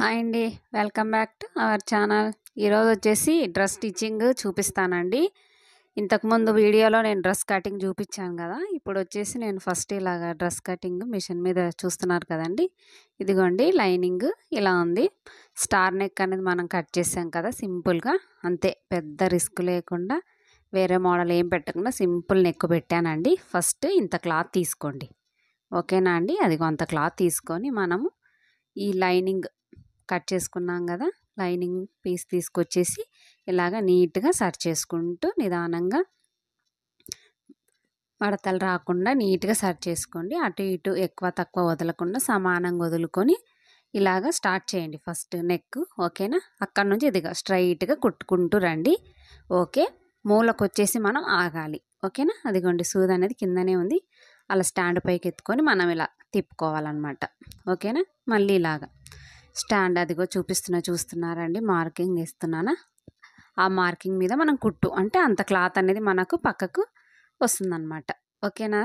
Hi అండి. Welcome back to our channel. ఈరోజు వచ్చేసి డ్రెస్ స్టిచ్చింగ్ చూపిస్తానండి. ఇంతకుముందు వీడియోలో నేను డ్రెస్ కటింగ్ చూపించాను కదా. ఇప్పుడు వచ్చేసి నేను ఫస్ట్ ఇలాగా డ్రెస్ కటింగ్ మిషన్ మీద చూస్తున్నారు కదండి. ఇదిగోండి లైనింగ్ ఇలా ఉంది. స్టార్ నెక్ అనేది మనం కట్ చేసాం కదా సింపుల్గా, అంతే పెద్ద రిస్క్ లేకుండా వేరే మోడల్ ఏం పెట్టకుండా సింపుల్ నెక్ పెట్టానండి. ఫస్ట్ ఇంత క్లాత్ తీసుకోండి, ఓకేనా అండి. అదిగో అంత క్లాత్ తీసుకొని మనము ఈ లైనింగ్ కట్ చేసుకున్నాం కదా, లైనింగ్ పీస్ తీసుకొచ్చేసి ఇలాగ నీట్గా సర్చ్ చేసుకుంటూ నిదానంగా మడతలు రాకుండా నీట్గా సర్చ్ చేసుకోండి. అటు ఇటు ఎక్కువ తక్కువ వదలకుండా సమానంగా వదులుకొని ఇలాగ స్టార్ట్ చేయండి ఫస్ట్ నెక్, ఓకేనా. అక్కడ నుంచి ఇదిగా స్ట్రైట్గా కుట్టుకుంటూ రండి. ఓకే, మూలకు వచ్చేసి మనం ఆగాలి, ఓకేనా. అదిగోండి సూది అనేది కిందనే ఉంది, అలా స్టాండ్ పైకి ఎత్తుకొని మనం ఇలా తిప్పుకోవాలన్నమాట, ఓకేనా. మళ్ళీ ఇలాగా స్టాండ్ అదిగో చూస్తున్నారండి, మార్కింగ్ వేస్తున్నానా. ఆ మార్కింగ్ మీద మనం కుట్టు అంటే అంత క్లాత్ అనేది మనకు పక్కకు వస్తుందన్నమాట, ఓకేనా.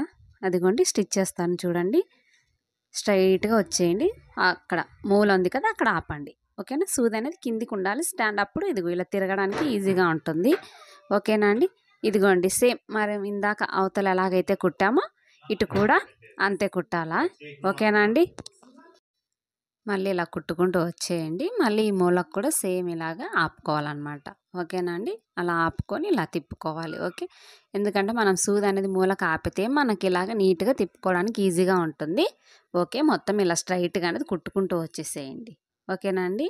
అదిగోండి స్టిచ్ చేస్తాను చూడండి. స్ట్రైట్గా వచ్చేయండి, అక్కడ మూల ఉంది కదా అక్కడ ఆపండి, ఓకేనా. సూది అనేది కిందికి ఉండాలి, స్టాండ్ అప్పుడు ఇదిగో ఇలా తిరగడానికి ఈజీగా ఉంటుంది, ఓకేనా అండి. ఇదిగోండి సేమ్ మరి ఇందాక అవతల ఎలాగైతే కుట్టామో ఇటు కూడా అంతే కుట్టాలా, ఓకేనా అండి. మళ్ళీ ఇలా కుట్టుకుంటూ వచ్చేయండి. మళ్ళీ ఈ మూలకు కూడా సేమ్ ఇలాగా ఆపుకోవాలన్నమాట, ఓకేనా అండి. అలా ఆపుకొని ఇలా తిప్పుకోవాలి, ఓకే. ఎందుకంటే మనం సూది అనేది మూలకు ఆపితే మనకి ఇలాగ నీట్గా తిప్పుకోవడానికి ఈజీగా ఉంటుంది, ఓకే. మొత్తం ఇలా స్ట్రైట్గా అనేది కుట్టుకుంటూ వచ్చేసేయండి, ఓకేనా అండి.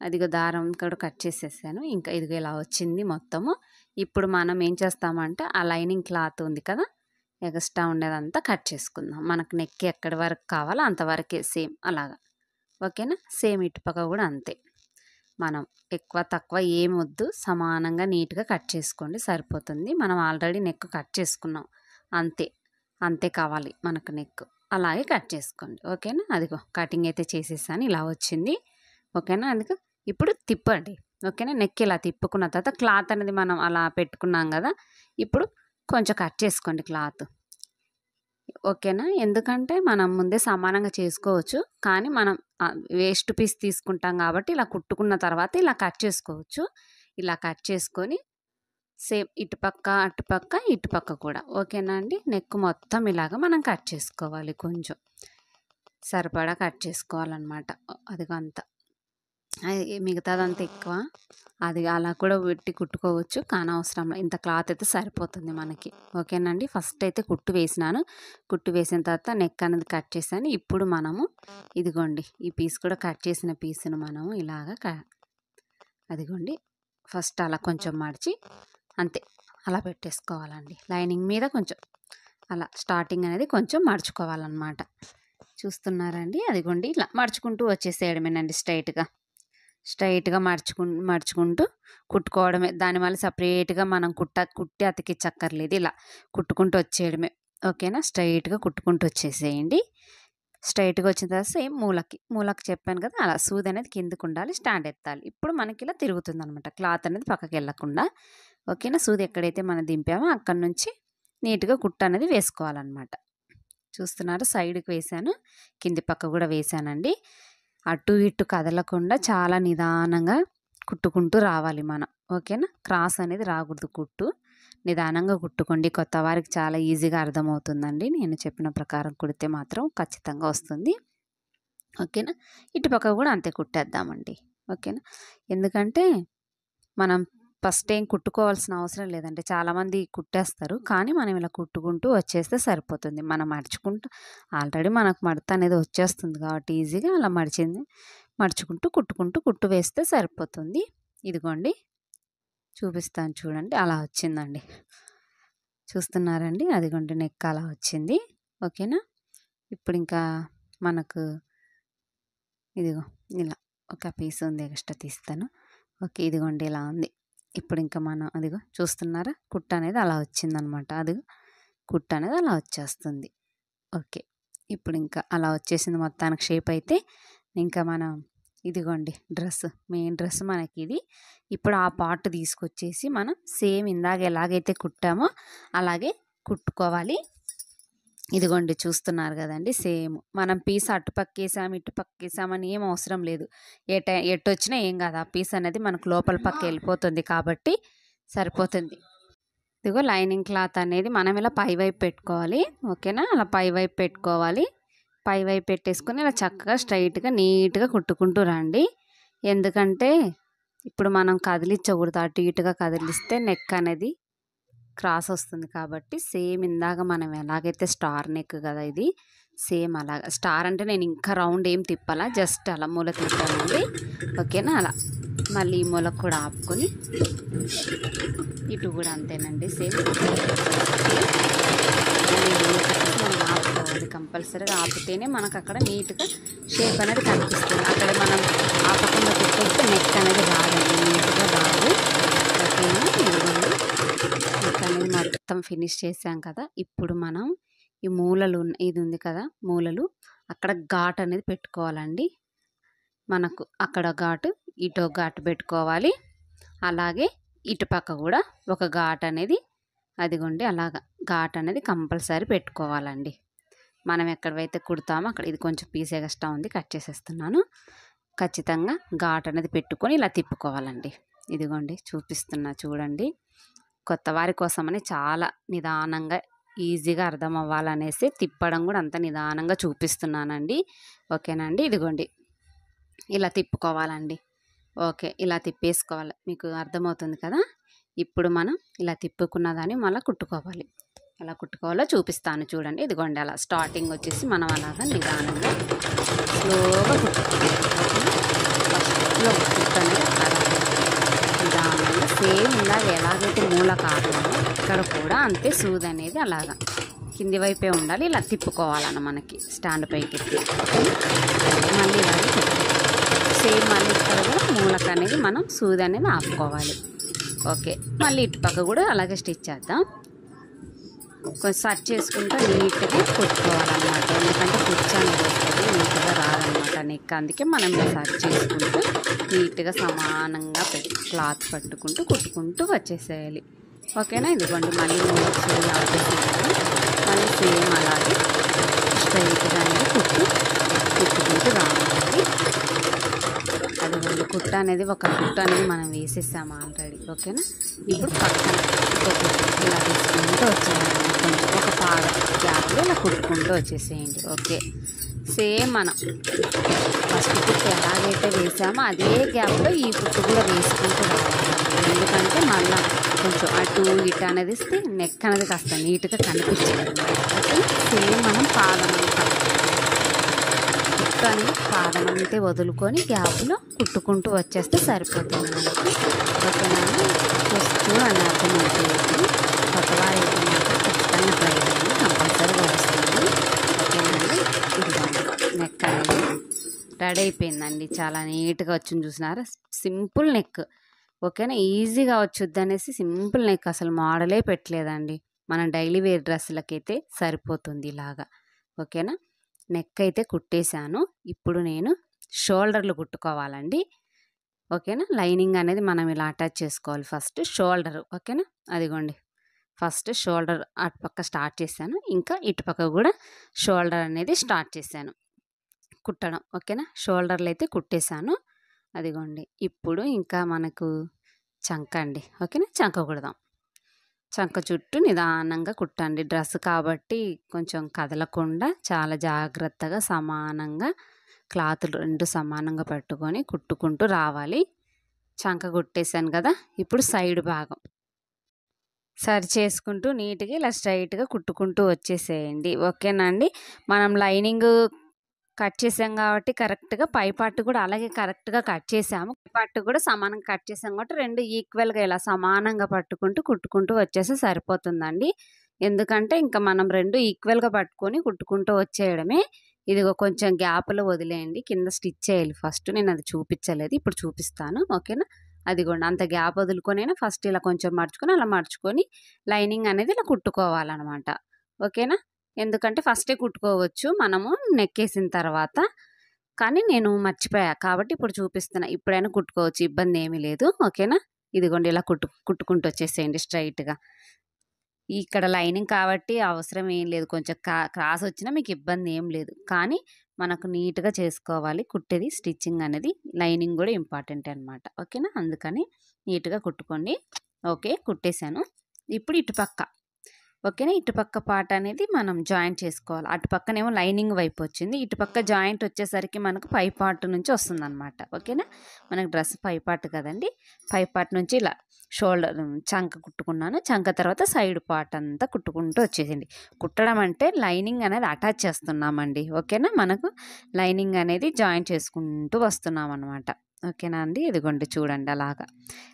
అదిగో దారం కూడా కట్ చేసేసాను, ఇంకా ఇదిగో ఇలా వచ్చింది మొత్తము. ఇప్పుడు మనం ఏం చేస్తామంటే ఆ లైనింగ్ క్లాత్ ఉంది కదా, ఎక్స్ట్రా ఉండేదంతా కట్ చేసుకుందాం. మనకు నెక్ ఎక్కడి వరకు కావాలో అంతవరకే సేమ్ అలాగా, ఓకేనా. సేమ్ ఇటుపక్క కూడా అంతే, మనం ఎక్కువ తక్కువ ఏమి వద్దు, సమానంగా నీట్గా కట్ చేసుకోండి సరిపోతుంది. మనం ఆల్రెడీ నెక్ కట్ చేసుకున్నాం, అంతే అంతే కావాలి మనకు నెక్, అలాగే కట్ చేసుకోండి, ఓకేనా. అదిగో కటింగ్ అయితే చేసేసాను, ఇలా వచ్చింది, ఓకేనా. అందుకు ఇప్పుడు తిప్పండి, ఓకేనా. నెక్ ఇలా తిప్పుకున్న తర్వాత క్లాత్ అనేది మనం అలా పెట్టుకున్నాం కదా, ఇప్పుడు కొంచెం కట్ చేసుకోండి క్లాత్, ఓకేనా. ఎందుకంటే మనం ముందే సమానంగా చేసుకోవచ్చు, కానీ మనం వేస్ట్ పీస్ తీసుకుంటాం కాబట్టి ఇలా కుట్టుకున్న తర్వాత ఇలా కట్ చేసుకోవచ్చు. ఇలా కట్ చేసుకొని సేమ్ ఇటుపక్క అటుపక్క ఇటుపక్క కూడా, ఓకేనా అండి. నెక్ మొత్తం ఇలాగ మనం కట్ చేసుకోవాలి, కొంచెం సరిపడా కట్ చేసుకోవాలన్నమాట. అదిగో అంత మిగతాదంతా ఎక్కువ అది అలా కూడా పెట్టి కుట్టుకోవచ్చు, కానీ అవసరం ఇంత క్లాత్ అయితే సరిపోతుంది మనకి, ఓకేనండి. ఫస్ట్ అయితే కుట్టు వేసినాను, కుట్టు వేసిన తర్వాత నెక్ అనేది కట్ చేశాను. ఇప్పుడు మనము ఇదిగోండి ఈ పీస్ కూడా కట్ చేసిన పీస్ను మనము ఇలాగ అదిగోండి ఫస్ట్ అలా కొంచెం మడిచి అంతే అలా పెట్టేసుకోవాలండి. లైనింగ్ మీద కొంచెం అలా స్టార్టింగ్ అనేది కొంచెం మడుచుకోవాలన్నమాట. చూస్తున్నారండి, అదిగోండి ఇలా మడుచుకుంటూ వచ్చేసేయడమేనండి. స్ట్రైట్గా మడుచుకుంటూ కుట్టుకోవడమే. దానివల్ల సపరేట్గా మనం కుట్టి అతికించక్కర్లేదు, ఇలా కుట్టుకుంటూ వచ్చేయడమే, ఓకేనా. స్ట్రైట్గా కుట్టుకుంటూ వచ్చేసేయండి. స్ట్రైట్గా వచ్చిన తర్వాత సేమ్ మూలకి చెప్పాను కదా, అలా సూది అనేది కిందకు ఉండాలి, స్టాండ్ ఎత్తాలి. ఇప్పుడు మనకి ఇలా తిరుగుతుంది అనమాట, క్లాత్ అనేది పక్కకి వెళ్ళకుండా, ఓకేనా. సూది ఎక్కడైతే మనం దింపామో అక్కడ నుంచి నీట్గా కుట్టు అనేది వేసుకోవాలన్నమాట. చూస్తున్నారు, సైడ్కి వేసాను, కింది పక్క కూడా వేసానండి. అటు ఇటు కదలకుండా చాలా నిదానంగా కుట్టుకుంటూ రావాలి మనం, ఓకేనా. క్రాస్ అనేది రాకూడదు, కుట్టు నిదానంగా కుట్టుకోండి. కొత్త వారికి చాలా ఈజీగా అర్థమవుతుందండి, నేను చెప్పిన ప్రకారం కుడితే మాత్రం ఖచ్చితంగా వస్తుంది, ఓకేనా. ఇటుపక్క కూడా అంతే కుట్టేద్దామండి, ఓకేనా. ఎందుకంటే మనం ఫస్ట్ ఏం కుట్టుకోవాల్సిన అవసరం లేదండి, చాలామంది కుట్టేస్తారు, కానీ మనం ఇలా కుట్టుకుంటూ వచ్చేస్తే సరిపోతుంది. మనం మడుచుకుంటూ ఆల్రెడీ మనకు మడత అనేది వచ్చేస్తుంది కాబట్టి ఈజీగా అలా మడుచుకుంటూ కుట్టు వేస్తే సరిపోతుంది. ఇదిగోండి చూపిస్తాను చూడండి, అలా వచ్చిందండి. చూస్తున్నారండి, అదిగోండి నెక్ అలా వచ్చింది, ఓకేనా. ఇప్పుడు ఇంకా మనకు ఇదిగో ఇలా ఒక పీస్ ఉంది, ఎక్స్ట్రా తీస్తాను, ఓకే. ఇదిగోండి ఇలా ఉంది. ఇప్పుడు ఇంకా మనం అదిగో చూస్తున్నారా, కుట్టు అనేది అలా వచ్చిందనమాట, అదిగో కుట్టు అనేది అలా వచ్చేస్తుంది, ఓకే. ఇప్పుడు ఇంకా అలా వచ్చేసింది మొత్తానికి షేప్ అయితే. ఇంకా మనం ఇదిగోండి మెయిన్ డ్రెస్ మనకి ఇది. ఇప్పుడు ఆ పార్ట్ తీసుకొచ్చేసి మనం సేమ్ ఇందాక ఎలాగైతే కుట్టామో అలాగే కుట్టుకోవాలి. ఇదిగోండి చూస్తున్నారు కదండి సేమ్ మనం పీస్ అటుపక్కేసాం ఇటుపక్కేసామని ఏం అవసరం లేదు. ఎటొచ్చినా ఏం కాదు. ఆ పీస్ అనేది మనకు లోపల పక్క వెళ్ళిపోతుంది కాబట్టి సరిపోతుంది. ఇదిగో లైనింగ్ క్లాత్ అనేది మనం ఇలా పై వైపు పెట్టుకోవాలి. ఓకేనా, అలా పై వైపు పెట్టుకోవాలి. పై వైపు పెట్టేసుకొని ఇలా చక్కగా స్ట్రైట్గా నీట్గా కుట్టుకుంటూ రండి. ఎందుకంటే ఇప్పుడు మనం కదిలించకూడదు, అటు ఇటుగా కదిలిస్తే నెక్ అనేది క్రాస్ వస్తుంది కాబట్టి సేమ్ ఇందాక మనం ఎలాగైతే స్టార్ నెక్ కదా ఇది, సేమ్ అలాగా. స్టార్ అంటే నేను ఇంకా రౌండ్ ఏం తిప్పాలా, జస్ట్ అలా మూల తిప్పానండి. ఓకేనా, అలా మళ్ళీ ఈ మూలకు కూడా ఆపుకొని ఇటు కూడా అంతేనండి సేమ్. మనం ఆపుకోవాలి, కంపల్సరీగా ఆపితేనే మనకు అక్కడ నీట్గా షేప్ అనేది కనిపిస్తుంది. అక్కడ మనం ఆపకుండా కుట్టుకుంటే నెక్ అనేది రాదండి, నీట్గా రాదు. ఓకేనా, నెక్ అనేది మొత్తం ఫినిష్ చేసాం కదా. ఇప్పుడు మనం ఈ మూలలు ఇది ఉంది కదా, మూలలు అక్కడ ఘాట్ అనేది పెట్టుకోవాలండి. మనకు అక్కడ ఘాటు, ఇటు ఘాటు పెట్టుకోవాలి. అలాగే ఇటుపక్క కూడా ఒక ఘాట్ అనేది, అదిగోండి అలాగా ఘాట్ అనేది కంపల్సరీ పెట్టుకోవాలండి. మనం ఎక్కడైతే కుడతామో అక్కడ, ఇది కొంచెం పీస్ ఎక్స్ట్రా ఉంది కట్ చేసేస్తున్నాను. ఖచ్చితంగా ఘాట్ అనేది పెట్టుకొని ఇలా తిప్పుకోవాలండి. ఇదిగోండి చూపిస్తున్నా చూడండి. కొత్త వారి కోసమని చాలా నిదానంగా ఈజీగా అర్థం అవ్వాలనేసి తిప్పడం కూడా అంత నిదానంగా చూపిస్తున్నానండి. ఓకేనండి, ఇదిగోండి ఇలా తిప్పుకోవాలండి. ఓకే, ఇలా తిప్పేసుకోవాలి, మీకు అర్థమవుతుంది కదా. ఇప్పుడు మనం ఇలా తిప్పుకున్న దాన్ని మళ్ళీ కుట్టుకోవాలి. ఎలా కుట్టుకోవాలో చూపిస్తాను చూడండి. ఇదిగోండి అలా స్టార్టింగ్ వచ్చేసి మనం అలాగా నిదానంగా స్లోగా కుట్టుకోవాలి. ఫస్ట్లో కుట్టు అనేది నిదానంగా సేమ్ ఇలాగ ఎలాగైతే మూల కావాలో ఇక్కడ కూడా అంతే సూది అనేది అలాగా కింది వైపే ఉండాలి. ఇలా తిప్పుకోవాలన్న మనకి స్టాండ్ పైకి ఎత్తి మళ్ళీ ఇలాగే సేమ్ మళ్ళీ ఇక్కడ కూడా మూలకు అనేది మనం సూది అనేది ఆపుకోవాలి. ఓకే, మళ్ళీ ఇటుపక్క కూడా అలాగే స్టిచ్ చేద్దాం. కొంచెం సర్చ్ చేసుకుంటూ నీట్గా కుట్టుకోవాలన్నమాట. ఎందుకంటే కుర్చీ అనేది వస్తుంది, నీట్గా రాదనమాట నెక్. అందుకే మనం ఇలా సర్చ్ చేసుకుంటూ నీట్గా సమానంగా క్లాత్ పట్టుకుంటూ కుట్టుకుంటూ వచ్చేసేయాలి. ఓకేనా, ఇదిగోండి మళ్ళీ మూలకు సూది ఆపేసేయాలి. మళ్ళీ సేమ్ అలాగే స్ట్రైట్గా అనేది కుట్టుకుంటూ రావాలి. అదిగోండి కుట్ట అనేది, ఒక కుట్టు అనేది మనం వేసేసాము ఆల్రెడీ. ఓకేనా, ఇప్పుడు పక్కన ఇలా తీసుకుంటూ వచ్చేయాలి. కొంచెం ఒక పాద గ్యాప్లో ఇలా కుట్టుకుంటూ వచ్చేసేయండి. ఓకే, సేమ్ మనం ఫస్ట్ కుట్టు ఎలాగైతే వేసామో అదే గ్యాప్లో ఈ కుట్టు కూడా వేసుకుంటూ రావాలి. ఎందుకంటే మళ్ళీ కొంచెం అటు ఇటు అనేది ఇస్తే నెక్ అనేది కాస్త నీట్గా కనిపించాలి. ఓకే, సేమ్ మనం పాదమంతా కుట్టు అనేది పాదమంతే వదులుకొని గ్యాప్లో కుట్టుకుంటూ వచ్చేస్తే సరిపోతుంది మనకి. ఓకేనండి, చూడండి అర్థమవుతుంది. కొత్తవారు అయితే మాత్రం ఖచ్చితంగా ట్రై చేయండి, కంపల్సరీగా వస్తుంది. ఓకేనండి, ఇదిగోండి నెక్ అనేది రెడీ అయిపోయిందండి. చాలా నీట్గా వచ్చింది చూసినారా, సింపుల్ నెక్. ఓకేనా, ఈజీగా వచ్చుద్ది అనేసి సింపుల్ నెక్, అసలు మోడలే పెట్టలేదండి. మనం డైలీ వేర్ డ్రెస్సులకైతే సరిపోతుంది ఇలాగా. ఓకేనా, నెక్ అయితే కుట్టేశాను. ఇప్పుడు నేను షోల్డర్లు కుట్టుకోవాలండి. ఓకేనా, లైనింగ్ అనేది మనం ఇలా అటాచ్ చేసుకోవాలి ఫస్ట్ షోల్డర్. ఓకేనా, అదిగోండి ఫస్ట్ షోల్డర్ అటుపక్క స్టార్ట్ చేశాను, ఇంకా ఇటుపక్క కూడా షోల్డర్ అనేది స్టార్ట్ చేశాను కుట్టడం. ఓకేనా, షోల్డర్లు అయితే కుట్టేశాను. అదిగోండి ఇప్పుడు ఇంకా మనకు చంక అండి. ఓకేనా, చంక కుడదాం. చంక చుట్టూ నిదానంగా కుట్టండి. డ్రెస్ కాబట్టి కొంచెం కదలకుండా చాలా జాగ్రత్తగా సమానంగా క్లాతులు రెండు సమానంగా పెట్టుకొని కుట్టుకుంటూ రావాలి. చంక కుట్టేశాను కదా, ఇప్పుడు సైడ్ భాగం సరి చేసుకుంటూ నీట్గా ఇలా స్ట్రైట్గా కుట్టుకుంటూ వచ్చేసేయండి. ఓకేనా అండి, మనం లైనింగ్ కట్ చేసాం కాబట్టి కరెక్ట్గా పై పార్ట్ కూడా అలాగే కరెక్ట్గా కట్ చేసాము. పై పార్ట్ కూడా సమానంగా కట్ చేసాం కాబట్టి రెండు ఈక్వల్గా ఇలా సమానంగా పట్టుకుంటూ కుట్టుకుంటూ వచ్చేస్తే సరిపోతుందండి. ఎందుకంటే ఇంకా మనం రెండు ఈక్వల్గా పట్టుకొని కుట్టుకుంటూ వచ్చేయడమే. ఇదిగో కొంచెం గ్యాప్లో వదిలేయండి, కింద స్టిచ్ చేయాలి ఫస్ట్. నేను అది చూపించలేదు, ఇప్పుడు చూపిస్తాను. ఓకేనా, అదిగోండి అంత గ్యాప్ వదులుకొనైనా ఫస్ట్ ఇలా కొంచెం మడుచుకొని అలా మడుచుకొని లైనింగ్ అనేది ఇలా కుట్టుకోవాలన్నమాట. ఓకేనా, ఎందుకంటే ఫస్టే కుట్టుకోవచ్చు మనము నెక్కేసిన తర్వాత, కానీ నేను మర్చిపోయా కాబట్టి ఇప్పుడు చూపిస్తున్నా. ఇప్పుడైనా కుట్టుకోవచ్చు, ఇబ్బంది ఏమీ లేదు. ఓకేనా, ఇదిగోండి ఇలా కుట్టుకుంటూ వచ్చేసేయండి స్ట్రైట్గా. ఇక్కడ లైనింగ్ కాబట్టి అవసరం ఏం లేదు. కొంచెం క్రాస్ వచ్చినా మీకు ఇబ్బంది ఏం లేదు. కానీ మనకు నీట్‌గా చేసుకోవాలి కుట్టేది స్టిచ్చింగ్ అనేది. లైనింగ్ గూడా ఇంపార్టెంటే అనమాట. ఓకేనా? అందుకని నీట్‌గా కుట్టుకోండి. ఓకే. కుట్టేసాను. ఇప్పుడు ఇటుపక్క ఓకేనా? ఇటుపక్క పార్ట్ అనేది మనం జాయింట్ చేసుకోవాలి. అటు పక్కనేమో లైనింగ్ వైపు వచ్చింది. ఇటుపక్క జాయింట్ వచ్చేసరికి మనకు పై పార్ట్ నుంచి వస్తుందనమాట. ఓకేనా? మనకు డ్రెస్ పై పార్ట్ కదండీ! పై పార్ట్ నుంచి ఇలా షోల్డర్ చంక కుట్టుకున్నాను. చంక తర్వాత సైడ్ పార్ట్ అంతా కుట్టుకుంటూ వచ్చేసింది. కుట్టడం అంటే లైనింగ్ అనేది అటాచ్ చేస్తున్నామండి. ఓకేనా? మనకు లైనింగ్ అనేది జాయింట్ చేసుకుంటూ వస్తున్నామనమాట. ఓకేనా అండి? ఇదిగోండి చూడండి అలాగా.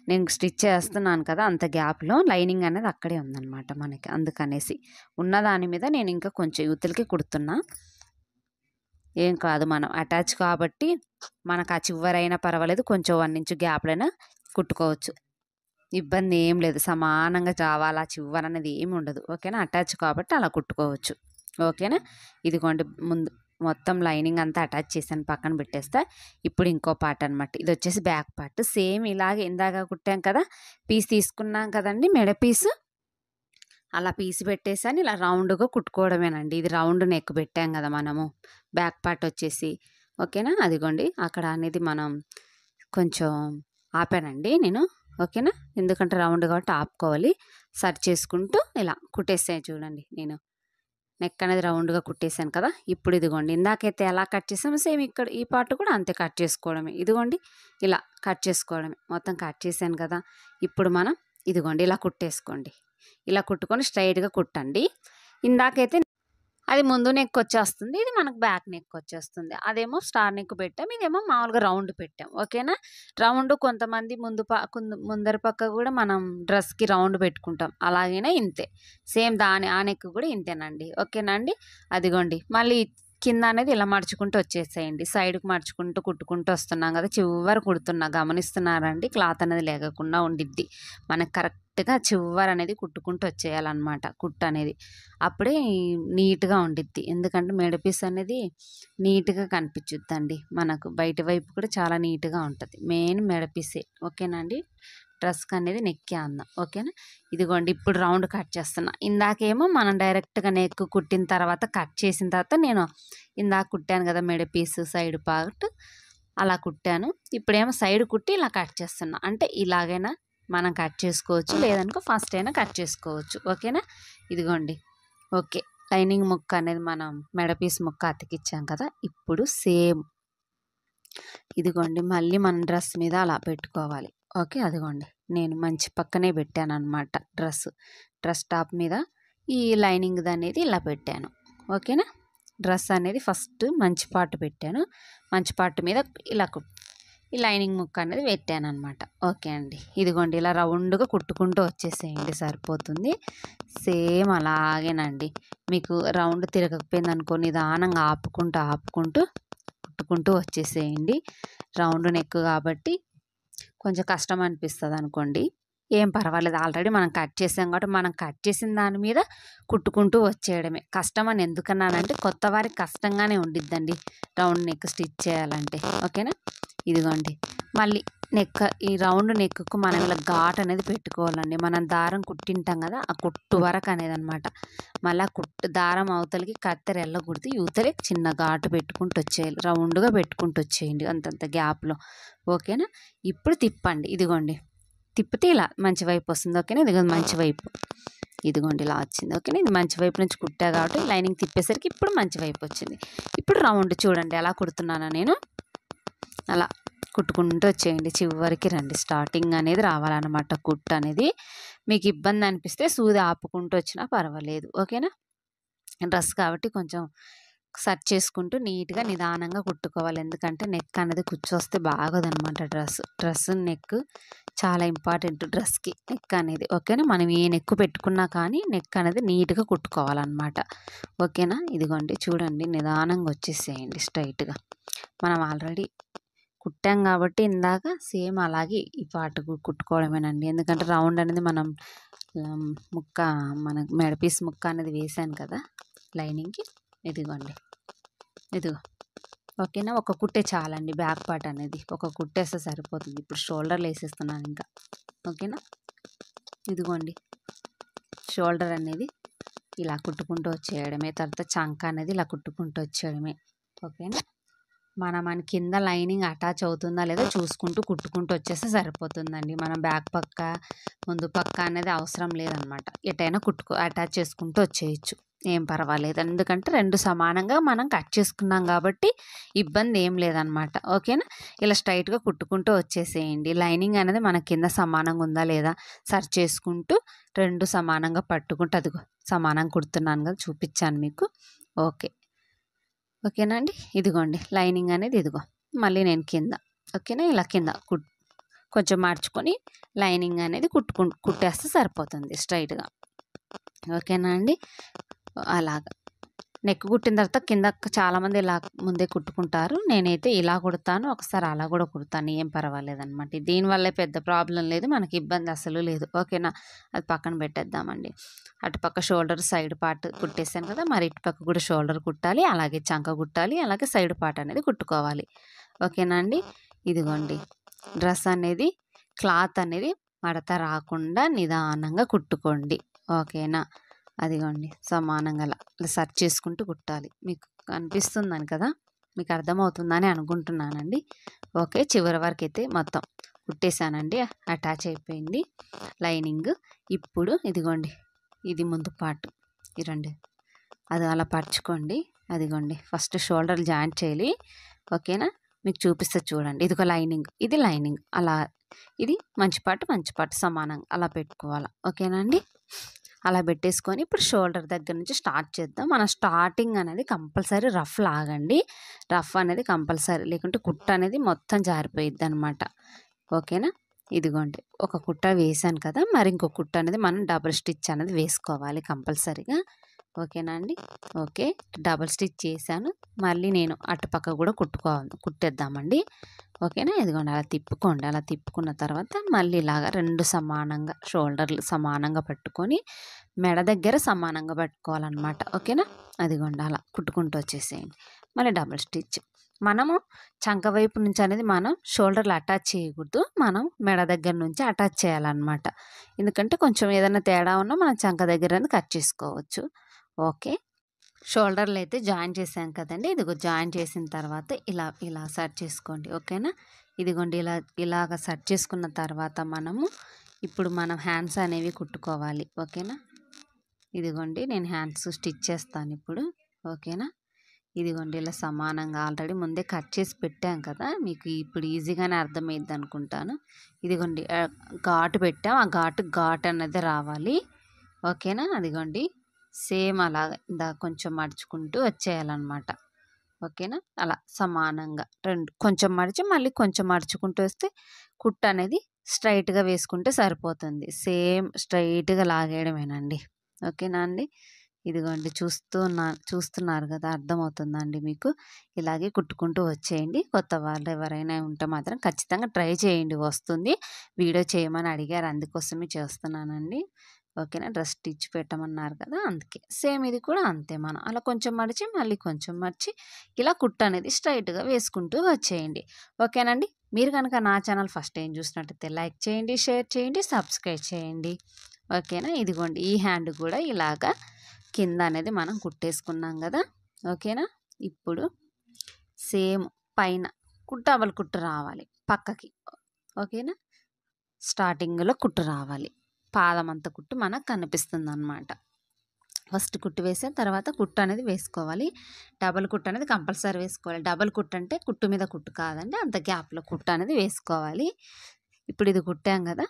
నేను స్టిచ్ చేస్తున్నాను కదా! అంత గ్యాప్‌లో లైనింగ్ అనేది అక్కడే ఉందనమాట మనకి. అందుకనేసి. ఉన్నదాని మీద నేను ఇంకా కొంచెం ఇవతలకి కుడుతున్నా. ఏం కాదు మనం అటాచ్ కాబట్టి మనకు ఆ చివరైనా పర్వాలేదు. కొంచెం 1 ఇంచ్ గ్యాప్‌లైనా కుట్టుకోవచ్చు. ఇబ్బంది ఏం లేదు. సమానంగా రావాలా చివరనేది ఏమి ఉండదు. ఓకేనా? అటాచ్ కాబట్టి అలా కుట్టుకోవచ్చు. ఓకేనా? ఇదిగోండి ముందు మొత్తం లైనింగ్ అంతా అటాచ్ చేశాను. పక్కన పెట్టేస్తా. ఇప్పుడు ఇంకో పార్ట్ అనమాట. ఇదొచ్చేసి బ్యాక్ పార్ట్. సేమ్ ఇలాగే ఇందాక కుట్టాం కదా! పీస్ తీసుకున్నాం కదండీ! మెడ పీసు. అలా పీస్ పెట్టేసాను. ఇలా రౌండ్‌గా కుట్టుకోవడమేనండి. ఇది రౌండ్ నెక్ పెట్టాం కదా మనము. బ్యాక్ పార్ట్ వచ్చేసి. ఓకేనా? అదిగోండి అక్కడ అనేది మనం కొంచెం ఆపానండి నేను. ఓకేనా? ఎందుకంటే రౌండ్ కాబట్టి ఆపుకోవాలి. సరి చేసుకుంటూ ఇలా కుట్టేసాను చూడండి నేను. నెక్ అనేది రౌండ్‌గా కుట్టేసాను కదా! ఇప్పుడు ఇదిగోండి ఇందాకైతే ఎలా కట్ చేసామో సేమ్ ఇక్కడ ఈ పార్ట్ కూడా అంతే కట్ చేసుకోవడమే. ఇదిగోండి ఇలా కట్ చేసుకోవడమే. మొత్తం కట్ చేశాను కదా! ఇప్పుడు మనం ఇదిగోండి ఇలా కుట్టేసుకోండి. ఇలా కుట్టుకొని స్ట్రెయిట్‌గా కుట్టండి. ఇందాకైతే అది ముందు నెక్ వచ్చేస్తుంది. ఇది మనకు బ్యాక్ నెక్ వచ్చేస్తుంది. అదేమో స్టార్ నెక్ పెట్టాం. ఇదేమో మామూలుగా రౌండ్ పెట్టాం. ఓకేనా? రౌండ్ కొంతమంది ముందర పక్క కూడా మనం డ్రెస్‌కి రౌండ్ పెట్టుకుంటాం. అలాగైనా ఇంతే. సేమ్ ఆ నెక్ కూడా ఇంతేనండి. ఓకేనా అండి? అదిగోండి మళ్ళీ కింద అనేది ఇలా మడుచుకుంటూ వచ్చేసేయండి. సైడ్‌కి మడుచుకుంటూ కుట్టుకుంటూ వస్తున్నాం కదా! చివర కుడుతున్నా గమనిస్తున్నారండి? క్లాత్ అనేది లేగకుండా ఉండిద్ది. మనకు కరెక్ట్‌గా చివరనేది కుట్టుకుంటూ వచ్చేయాలన్నమాట కుట్టు అనేది. అప్పుడే నీట్‌గా ఉండిద్ది. ఎందుకంటే మెడ పీస్ అనేది నీట్‌గా కనిపించుద్దండి. మనకు బయట వైపు కూడా చాలా నీట్‌గా ఉంటది. మెయిన్ మెడ పీసే. ఓకేనా అండి? డ్రెస్‌కనేది నెక్కే అందం. ఓకేనా? ఇదిగోండి ఇప్పుడు రౌండ్ కట్ చేస్తున్నా. ఇందాకేమో మనం డైరెక్ట్‌గా నెక్ కుట్టిన తర్వాత కట్ చేసిన తర్వాత నేను ఇందాక కుట్టాను కదా! మెడ పీసు సైడ్ పార్ట్ అలా కుట్టాను. ఇప్పుడేమో సైడ్ కుట్టి ఇలా కట్ చేస్తున్నా. అంటే ఇలాగైనా మనం కట్ చేసుకోవచ్చు. లేదనుకో ఫస్ట్ అయినా కట్ చేసుకోవచ్చు. ఓకేనా? ఇదిగోండి. ఓకే. లైనింగ్ ముక్క అనేది మనం మెడ పీస్ ముక్క అతికిచ్చాం కదా! ఇప్పుడు సేమ్ ఇదిగోండి మళ్ళీ మనం డ్రెస్ మీద అలా పెట్టుకోవాలి. ఓకే. అదిగోండి. నేను మంచి పక్కనే పెట్టాననమాట డ్రెస్ టాప్ మీద ఈ లైనింగ్‌దనేది ఇలా పెట్టాను. ఓకేనా? డ్రెస్ అనేది ఫస్ట్ మంచి పార్ట్ పెట్టాను. మంచి పార్ట్ మీద ఇలా ఈ లైనింగ్ ముక్క అనేది పెట్టాననమాట. ఓకే అండి. ఇదిగోండి ఇలా రౌండ్‌గా కుట్టుకుంటూ వచ్చేసేయండి సరిపోతుంది. సేమ్ అలాగేనండి. మీకు రౌండ్ తిరగకపోయిందనుకో నిదానంగా ఆపుకుంటూ కుట్టుకుంటూ వచ్చేసేయండి. రౌండ్ నెక్ కాబట్టి కొంచెం కష్టం అనిపిస్తదనుకోండి. ఏం పర్వాలేదు. ఆల్రెడీ మనం కట్ చేసాం కాబట్టి, మనం కట్ చేసిన దాని మీద కుట్టుకుంటూ వచ్చేయడమే. కష్టమని ఎందుకన్నానంటే, కొత్త వారికి కష్టంగానే ఉండిద్దండి రౌండ్ నెక్ స్టిచ్ చేయాలంటే. ఓకేనా? ఇదిగోండి. మళ్ళీ ఈ రౌండ్ నెక్‌కు మనం ఇలా ఘాట్ అనేది పెట్టుకోవాలండి. మనం దారం కుట్టింటాం కదా! ఆ కుట్టు వరకు అనేదనమాట. మళ్ళా దారం అవతలకి కత్తెర ఎల్లకూడదు. ఇవతలే చిన్న ఘాటు పెట్టుకుంటూ వచ్చేయాలి. రౌండ్‌గా పెట్టుకుంటూ వచ్చేయండి అంతంత గ్యాప్‌లో. ఓకేనా? ఇప్పుడు తిప్పండి. ఇదిగోండి. తిప్పితే ఇలా మంచి వైపు వస్తుంది. ఓకేనా? ఇదిగోండి మంచి వైపు. ఇదిగోండి ఇలా వచ్చింది. ఓకేనా? ఇది మంచి వైపు నుంచి కుట్టా కాబట్టి లైనింగ్ తిప్పేసరికి ఇప్పుడు మంచి వైపు వచ్చింది. ఇప్పుడు రౌండ్ చూడండి ఎలా కుడుతున్నానో నేను. అలా కుట్టుకుంటూ వచ్చేయండి. చివరికి రండి. స్టార్టింగ్ అనేది రావాలన్నమాట కుట్టు అనేది. మీకు ఇబ్బంది అనిపిస్తే సూది ఆపుకుంటూ వచ్చినా పర్వాలేదు. ఓకేనా? డ్రెస్ కాబట్టి కొంచెం సెట్ చేసుకుంటూ నీట్‌గా నిదానంగా కుట్టుకోవాలి. ఎందుకంటే నెక్ అనేది కుచ్చొస్తే బాగోదనమాట డ్రెస్ నెక్ చాలా ఇంపార్టెంట్ డ్రెస్‌కి నెక్ అనేది. ఓకేనా? మనం ఏ నెక్ పెట్టుకున్నా కానీ నెక్ అనేది నీట్‌గా కుట్టుకోవాలనమాట. ఓకేనా? ఇదిగోండి చూడండి నిదానంగా వచ్చేసేయండి స్ట్రెయిట్‌గా. మనం ఆల్రెడీ కుట్టాం కాబట్టి ఇందాక సేమ్ అలాగే ఈ పార్ట్ కుట్టుకోవడమేనండి. ఎందుకంటే రౌండ్ అనేది మనం ముక్క మన మెడ పీస్ ముక్క అనేది వేసాను కదా! లైనింగ్‌కి. ఇదిగోండి. ఇదిగో. ఓకేనా? ఒక కుట్టే చాలండి బ్యాక్ పార్ట్ అనేది. ఒక కుట్టేస్తే సరిపోతుంది. ఇప్పుడు షోల్డర్‌లో ఏసేస్తున్నాను ఇంకా. ఓకేనా? ఇదిగోండి. షోల్డర్ అనేది ఇలా కుట్టుకుంటూ వచ్చేయడమే. తర్వాత చంక అనేది ఇలా కుట్టుకుంటూ వచ్చేయడమే. ఓకేనా. మన కింద లైనింగ్ అటాచ్ అవుతుందా లేదా చూసుకుంటూ కుట్టుకుంటూ వచ్చేస్తే సరిపోతుందండి. మనం బ్యాక్ పక్క ముందు పక్క అనేది అవసరం లేదనమాట. ఎటైనా అటాచ్ చేసుకుంటూ వచ్చేయచ్చు, ఏం పర్వాలేదు. ఎందుకంటే 2 సమానంగా మనం కట్ చేసుకున్నాం కాబట్టి ఇబ్బంది ఏం లేదనమాట. ఓకేనా. ఇలా స్ట్రైట్గా కుట్టుకుంటూ వచ్చేసేయండి. లైనింగ్ అనేది మన కింద సమానంగా ఉందా లేదా సర్చ్ చేసుకుంటూ 2 సమానంగా పట్టుకుంటూ, అదిగో సమానంగా కుడుతున్నాను కదా, చూపించాను మీకు. ఓకేనా అండి. ఇదిగోండి లైనింగ్ అనేది ఇదిగో, మళ్ళీ నేను కింద. ఓకేనా. ఇలా కింద కొంచెం మార్చుకొని లైనింగ్ అనేది కుట్టేస్తే సరిపోతుంది స్ట్రైట్గా. ఓకేనా అండి. అలాగా నెక్ కుట్టిన తర్వాత కింద చాలామంది ఇలా ముందే కుట్టుకుంటారు. నేనైతే ఇలా కుడతాను, ఒకసారి అలా కూడా కుడతాను, ఏం పర్వాలేదనమాట. దీనివల్లే పెద్ద ప్రాబ్లం లేదు, మనకి ఇబ్బంది అసలు లేదు. ఓకేనా. అది పక్కన పెట్టేద్దామండి. అటుపక్క షోల్డర్ సైడ్ పార్ట్ కుట్టేసాను కదా, మరి ఇటుపక్క కూడా షోల్డర్ కుట్టాలి, అలాగే చంక కుట్టాలి, అలాగే సైడ్ పార్ట్ అనేది కుట్టుకోవాలి. ఓకేనా అండి. ఇదిగోండి డ్రెస్ అనేది క్లాత్ అనేది మడత రాకుండా నిదానంగా కుట్టుకోండి. ఓకేనా. అదిగోండి సమానంగా అలా సర్చ్ చేసుకుంటూ కుట్టాలి. మీకు కనిపిస్తుందని కదా, మీకు అర్థమవుతుందని అనుకుంటున్నానండి. ఓకే. చివరి వరకు అయితే మొత్తం కుట్టేశానండి. అటాచ్ అయిపోయింది లైనింగ్. ఇప్పుడు ఇదిగోండి ఇది ముందు పార్ట్, ఈ 2 అది అలా పరుచుకోండి. అదిగోండి ఫస్ట్ షోల్డర్ జాయింట్ చేయాలి. ఓకేనా. మీకు చూపిస్తే చూడండి. ఇదిగో లైనింగ్, ఇది లైనింగ్, అలా ఇది మంచి పార్ట్ సమానంగా అలా పెట్టుకోవాలి. ఓకేనా అండి. అలా పెట్టేసుకొని ఇప్పుడు షోల్డర్ దగ్గర నుంచి స్టార్ట్ చేద్దాం. మన స్టార్టింగ్ అనేది కంపల్సరీ రఫ్ లాగండి. రఫ్ అనేది కంపల్సరీ, లేకుంటే కుట్ట అనేది మొత్తం జారిపోయిద్ది అనమాట. ఓకేనా. ఇదిగోండి ఒక కుట్ట వేసాను కదా, మరి ఇంకో కుట్ట అనేది మనం డబుల్ స్టిచ్ అనేది వేసుకోవాలి కంపల్సరీగా. ఓకేనా అండి. ఓకే. డబుల్ స్టిచ్ చేశాను, మళ్ళీ నేను అటుపక్క కూడా కుట్టేద్దామండి. ఓకేనా. ఇదిగోండి అలా తిప్పుకోండి. అలా తిప్పుకున్న తర్వాత మళ్ళీ ఇలాగా 2 సమానంగా షోల్డర్లు సమానంగా పట్టుకొని మెడ దగ్గర సమానంగా పట్టుకోవాలన్నమాట. ఓకేనా. అదిగోండి అలా కుట్టుకుంటూ వచ్చేసేయండి. మళ్ళీ డబుల్ స్టిచ్. మనము చంక వైపు నుంచి అనేది మనం షోల్డర్లు అటాచ్ చేయకూడదు, మనం మెడ దగ్గర నుంచి అటాచ్ చేయాలన్నమాట. ఎందుకంటే కొంచెం ఏదైనా తేడా ఉన్నా మనం చంక దగ్గర అనేది కట్ చేసుకోవచ్చు. ఓకే. షోల్డర్లు అయితే జాయిన్ చేసాం కదండి. ఇదిగో జాయిన్ చేసిన తర్వాత ఇలా సెట్ చేసుకోండి. ఓకేనా. ఇదిగోండి ఇలాగ సెట్ చేసుకున్న తర్వాత ఇప్పుడు మనం హ్యాండ్స్ అనేవి కుట్టుకోవాలి. ఓకేనా. ఇదిగోండి నేను హ్యాండ్స్ స్టిచ్ చేస్తాను ఇప్పుడు. ఓకేనా. ఇదిగోండి ఇలా సమానంగా ఆల్రెడీ ముందే కట్ చేసి పెట్టాం కదా, మీకు ఇప్పుడు ఈజీగానే అర్థమైద్ది అనుకుంటాను. ఇదిగోండి ఘాటు పెట్టాం, ఆ ఘాటు అనేది రావాలి. ఓకేనా. అదిగోండి సేమ్ అలా కొంచెం మడుచుకుంటూ వచ్చేయాలన్నమాట. ఓకేనా. అలా సమానంగా 2 కొంచెం మడిచి మళ్ళీ కొంచెం మడుచుకుంటూ వస్తే కుట్టు అనేది స్ట్రైట్గా వేసుకుంటే సరిపోతుంది. సేమ్ స్ట్రైట్గా లాగేయడమేనండి. ఓకేనా అండి. ఇదిగోండి చూస్తున్నారు కదా, అర్థమవుతుందండి మీకు. ఇలాగే కుట్టుకుంటూ వచ్చేయండి. కొత్త వాళ్ళు ఎవరైనా ఉంటే మాత్రం ఖచ్చితంగా ట్రై చేయండి, వస్తుంది. వీడియో చేయమని అడిగారు, అందుకోసమే చేస్తున్నానండి. ఓకేనా. డ్రెస్ స్టిచ్ పెట్టమన్నారు కదా, అందుకే. సేమ్ ఇది కూడా అంతే, మనం అలా కొంచెం మడిచి మళ్ళీ కొంచెం మడిచి ఇలా కుట్టు అనేది స్ట్రైట్గా వేసుకుంటూ వచ్చేయండి. ఓకేనండి. మీరు కనుక నా ఛానల్ ఫస్ట్ టైం చూసినట్టయితే లైక్ చేయండి, షేర్ చేయండి, సబ్స్క్రైబ్ చేయండి. ఓకేనా. ఇదిగోండి ఈ హ్యాండ్ కూడా ఇలాగా కింద అనేది మనం కుట్టేసుకున్నాం కదా. ఓకేనా. ఇప్పుడు సేమ్ పైన డబల్ కుట్టు రావాలి పక్కకి. ఓకేనా. స్టార్టింగ్లో కుట్టు రావాలి, పాదం అంత కుట్టు మనకు కనిపిస్తుంది అన్నమాట. ఫస్ట్ కుట్టు వేసిన తర్వాత కుట్టు అనేది వేసుకోవాలి. డబల్ కుట్టు అనేది కంపల్సరీ వేసుకోవాలి. డబల్ కుట్టు అంటే కుట్టు మీద కుట్టు కాదండి, అంత గ్యాప్లో కుట్టు అనేది వేసుకోవాలి. ఇప్పుడు ఇది కుట్టాం కదా,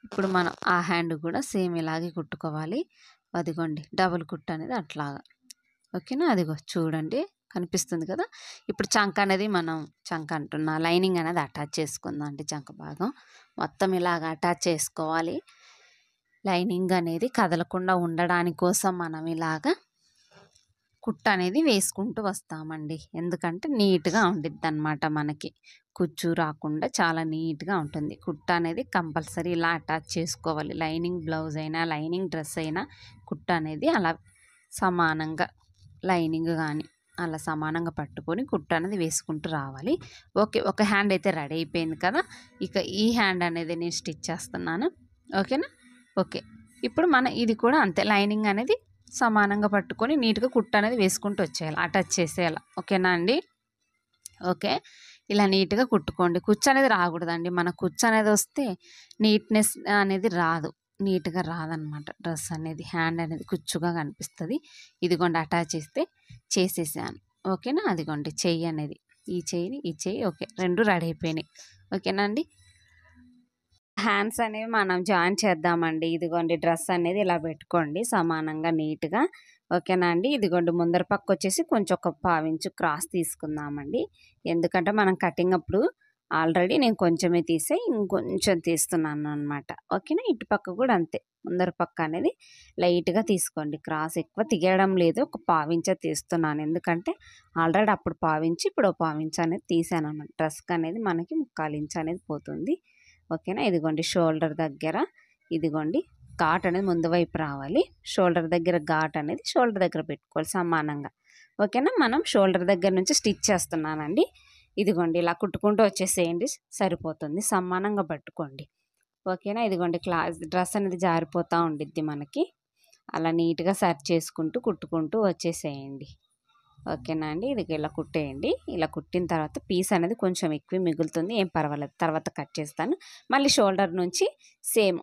ఇప్పుడు మనం ఆ హ్యాండ్ కూడా సేమ్ ఇలాగే కుట్టుకోవాలి. అదిగోండి డబుల్ కుట్టు అనేది అట్లాగా. ఓకేనా. అదిగో చూడండి కనిపిస్తుంది కదా. ఇప్పుడు చంక అనేది చంక అంటున్నా లైనింగ్ అనేది అటాచ్ చేసుకుందాం అండి. చంక భాగం మొత్తం ఇలాగ అటాచ్ చేసుకోవాలి. లైనింగ్ అనేది కదలకుండా ఉండడానికి కోసం మనం ఇలాగా కుట్టు అనేది వేసుకుంటూ వస్తామండి. ఎందుకంటే నీట్గా ఉండిద్ది అన్నమాట, మనకి కుచ్చు రాకుండా చాలా నీట్గా ఉంటుంది. కుట్టు అనేది కంపల్సరీ ఇలా అటాచ్ చేసుకోవాలి. లైనింగ్ బ్లౌజ్ అయినా లైనింగ్ డ్రెస్ అయినా కుట్టు అనేది అలా సమానంగా లైనింగ్ కానీ అలా సమానంగా పట్టుకొని కుట్టు అనేది వేసుకుంటూ రావాలి. ఓకే. ఒక హ్యాండ్ అయితే రెడీ అయిపోయింది కదా, ఇక ఈ హ్యాండ్ అనేది నేను స్టిచ్ చేస్తున్నాను. ఓకేనా. ఓకే. ఇప్పుడు ఇది కూడా అంతే లైనింగ్ అనేది సమానంగా పట్టుకొని నీట్గా కుట్టు అనేది వేసుకుంటూ వచ్చేయాలి, అటాచ్ చేసేయాలి. ఓకేనా అండి? ఓకే, ఇలా నీట్గా కుట్టుకోండి. కుచ్చు అనేది రాకూడదండి, మన కుచ్చు అనేది వస్తే నీట్నెస్ అనేది రాదు, నీట్గా రాదనమాట. డ్రెస్ అనేది హ్యాండ్ అనేది కుచ్చుగా కనిపిస్తుంది. ఇదిగోండి అటాచ్ చేసేసాను. ఓకేనా? అదిగోండి చెయ్యి అనేది, ఈ చెయ్యి ఓకే, రెండు రెడీ అయిపోయినాయి. ఓకేనా అండి? హ్యాండ్స్ అనేవి మనం జాయిన్ చేద్దామండి. ఇదిగోండి డ్రెస్ అనేది ఇలా పెట్టుకోండి సమానంగా నీట్గా. ఓకేనా అండి? ఇదిగోండి ముందర పక్క వచ్చేసి కొంచెం ఒక పావించు క్రాస్ తీసుకుందామండి. ఎందుకంటే మనం కటింగ్ అప్పుడు ఆల్రెడీ నేను కొంచెమే తీసే ఇంకొంచెం తీస్తున్నాను అనమాట. ఓకేనా? ఇటు పక్క కూడా అంతే, ముందర పక్క అనేది లైట్గా తీసుకోండి. క్రాస్ ఎక్కువ తీయడం లేదు, ఒక పావించ తీస్తున్నాను. ఎందుకంటే ఆల్రెడీ అప్పుడు పావించి ఇప్పుడు పావించ అనేది తీసాను అనమాట. డ్రెస్కి అనేది మనకి 1/4 ఇంచ్ అనేది పోతుంది. ఓకేనా? ఇదిగోండి షోల్డర్ దగ్గర ఇదిగోండి ఘాట్ అనేది ముందు వైపు రావాలి. షోల్డర్ దగ్గర ఘాట్ అనేది షోల్డర్ దగ్గర పెట్టుకోవాలి సమానంగా. ఓకేనా? మనం షోల్డర్ దగ్గర నుంచి స్టిచ్ చేస్తున్నానండి. ఇదిగోండి ఇలా కుట్టుకుంటూ వచ్చేసేయండి, సరిపోతుంది. సమానంగా పట్టుకోండి. ఓకేనా? ఇదిగోండి డ్రెస్ అనేది జారిపోతూ ఉండిద్ది మనకి. అలా నీట్గా సర్చ్ చేసుకుంటూ కుట్టుకుంటూ వచ్చేసేయండి. ఓకేనా అండి? ఇది ఇలా కుట్టేయండి. ఇలా కుట్టిన తర్వాత పీస్ అనేది కొంచెం ఎక్కువ మిగులుతుంది, ఏం పర్వాలేదు, తర్వాత కట్ చేస్తాను. మళ్ళీ షోల్డర్ నుంచి సేమ్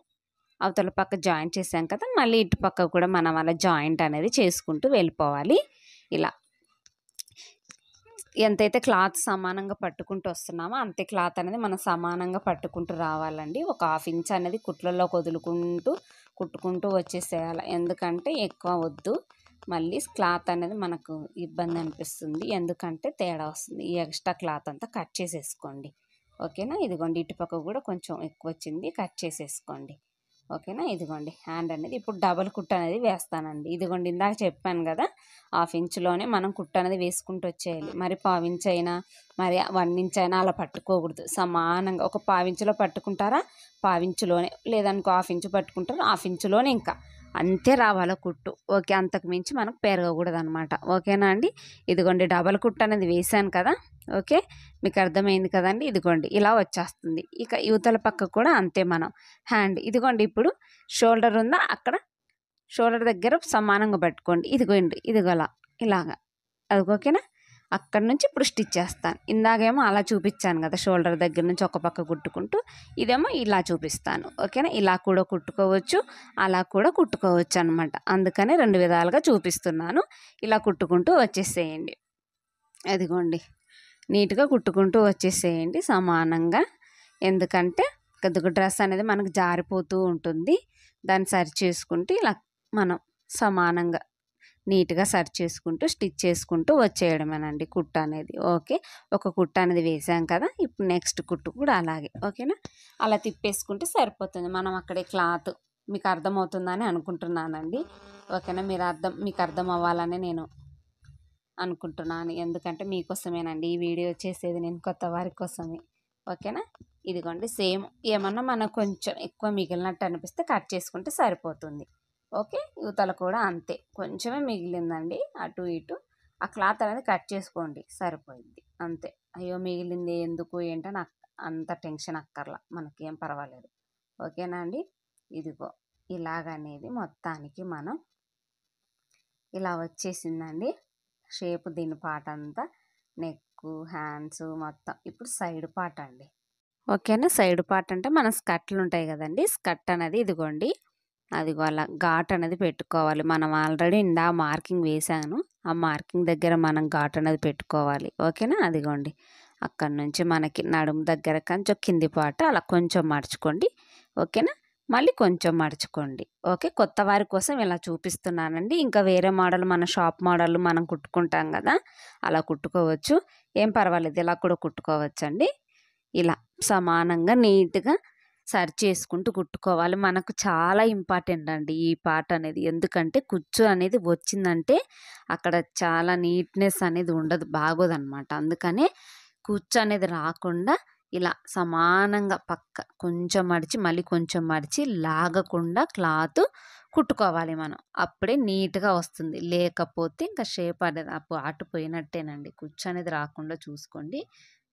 అవతల పక్క జాయింట్ చేసాం కదా, మళ్ళీ ఇటు పక్క కూడా మనం అలా జాయింట్ అనేది చేసుకుంటూ వెళ్ళిపోవాలి. ఇలా ఎంతైతే క్లాత్ సమానంగా పట్టుకుంటూ వస్తున్నామో అంతే క్లాత్ అనేది మనం సమానంగా పట్టుకుంటూ రావాలండి. ఒక 1/2 ఇంచ్ అనేది కుట్లలో కుట్టుకుంటూ వచ్చేసేయాలి. ఎందుకంటే ఎక్కువ వద్దు, మళ్ళీ క్లాత్ అనేది మనకు ఇబ్బంది అనిపిస్తుంది, ఎందుకంటే తేడా వస్తుంది. ఈ ఎక్స్ట్రా క్లాత్ అంతా కట్ చేసేసుకోండి. ఓకేనా? ఇదిగోండి ఇటుపక్క కూడా కొంచెం ఎక్కువ వచ్చింది, కట్ చేసేసుకోండి. ఓకేనా? ఇదిగోండి హ్యాండ్ అనేది ఇప్పుడు డబల్ కుట్టు అనేది వేస్తానండి. ఇదిగోండి ఇందాక చెప్పాను కదా, 1/2 ఇంచులోనే మనం కుట్టు అనేది వేసుకుంటూ వచ్చేయాలి. మరి 1/4 ఇంచ్ అయినా మరి 1 ఇంచ్ అయినా అలా పట్టుకోకూడదు. సమానంగా ఒక 1/4 ఇంచులో పట్టుకుంటారా 1/4 ఇంచులోనే, లేదనుకో 1/2 ఇంచు పట్టుకుంటారా 1/2 ఇంచులోనే, ఇంకా అంతే రావాల కుట్టు. ఓకే, అంతకు మించి మనకు పెరగకూడదు అనమాట. ఓకేనా అండి? ఇదిగోండి డబల్ కుట్టు అనేది వేసాను కదా. ఓకే, మీకు అర్థమైంది కదండి? ఇదిగోండి ఇలా వచ్చేస్తుంది. ఇక యువతల పక్క కూడా అంతే మనం హ్యాండ్. ఇదిగోండి ఇప్పుడు షోల్డర్ ఉందా, అక్కడ షోల్డర్ దగ్గర సమానంగా పట్టుకోండి. ఇదిగోండి ఇదిగోలా ఇలాగా, అది ఓకేనా? అక్కడ నుంచి ఇప్పుడు స్టిచ్ చేస్తాను. ఇందాకేమో అలా చూపించాను కదా, షోల్డర్ దగ్గర నుంచి ఒక పక్క కుట్టుకుంటూ, ఇదేమో ఇలా చూపిస్తాను. ఓకేనా? ఇలా కూడా కుట్టుకోవచ్చు, అలా కూడా కుట్టుకోవచ్చు అనమాట. అందుకనే 2 విధాలుగా చూపిస్తున్నాను. ఇలా కుట్టుకుంటూ వచ్చేసేయండి. అదిగోండి నీట్గా కుట్టుకుంటూ వచ్చేసేయండి సమానంగా. ఎందుకంటే కొద్దిగా డ్రెస్ అనేది మనకు జారిపోతూ ఉంటుంది, దాన్ని సరి చేసుకుంటూ ఇలా మనం సమానంగా నీట్గా సరి చేసుకుంటూ స్టిచ్ చేసుకుంటూ వచ్చేయడమేనండి కుట్టు అనేది. ఓకే, ఒక కుట్టు అనేది వేసాం కదా, ఇప్పుడు నెక్స్ట్ కుట్టు కూడా అలాగే. ఓకేనా? అలా తిప్పేసుకుంటే సరిపోతుంది. మనం అక్కడే క్లాత్ మీకు అర్థమవుతుందని అనుకుంటున్నానండి. ఓకేనా? మీకు అర్థం అవ్వాలని నేను అనుకుంటున్నాను, ఎందుకంటే మీకోసమేనండి ఈ వీడియో చేసేది, నేను కొత్త వారి కోసమే. ఓకేనా? ఇదిగోండి సేమ్ ఏమన్నా మనకు కొంచెం ఎక్కువ మిగిలినట్టు అనిపిస్తే కట్ చేసుకుంటే సరిపోతుంది. ఓకే, యువతల కూడా అంతే, కొంచెమే మిగిలిందండి అటు ఇటు, ఆ క్లాత్ అనేది కట్ చేసుకోండి, సరిపోయింది అంతే. అయ్యో మిగిలింది ఎందుకు ఏంటని అంత టెన్షన్ అక్కర్లా, మనకేం పర్వాలేదు. ఓకేనా అండి? ఇదిగో ఇలాగనేది మొత్తానికి మనం ఇలా వచ్చేసిందండి షేప్. దీని పార్ట్ అంతా నెక్, హ్యాండ్స్ మొత్తం. ఇప్పుడు సైడ్ పార్ట్ అండి. ఓకేనా? సైడ్ పార్ట్ అంటే మన స్కర్ట్లు ఉంటాయి కదండి, స్కర్ట్ అనేది ఇదిగోండి అదిగో అలా ఘాట్ అనేది పెట్టుకోవాలి. మనం ఆల్రెడీ మార్కింగ్ వేసాను, ఆ మార్కింగ్ దగ్గర మనం ఘాట్ అనేది పెట్టుకోవాలి. ఓకేనా? అదిగోండి అక్కడ నుంచి మనకి నడుము దగ్గర కొంచెం కింది పార్ట్ అలా కొంచెం మర్చుకోండి. ఓకేనా? మళ్ళీ కొంచెం మర్చుకోండి. ఓకే, కొత్త వారి కోసం ఇలా చూపిస్తున్నానండి. ఇంకా వేరే మోడల్ మన షాప్ మోడల్ మనం కుట్టుకుంటాం కదా, అలా కుట్టుకోవచ్చు, ఏం పర్వాలేదు, ఇలా కూడా కుట్టుకోవచ్చండి. ఇలా సమానంగా నీట్గా సరి చేసుకుంటూ కుట్టుకోవాలి. మనకు చాలా ఇంపార్టెంట్ అండి ఈ పార్ట్ అనేది, ఎందుకంటే కుచ్చు అనేది వచ్చిందంటే అక్కడ చాలా నీట్నెస్ అనేది ఉండదు, బాగోదన్నమాట. అందుకనే కుచ్చు అనేది రాకుండా ఇలా సమానంగా పక్క కొంచెం మడిచి మళ్ళీ కొంచెం మడిచి లాగకుండా క్లాత్ కుట్టుకోవాలి మనం, అప్పుడే నీట్గా వస్తుంది. లేకపోతే ఇంకా షేప్ అనేది అటుపోయినట్టేనండి. కుచ్చు అనేది రాకుండా చూసుకోండి.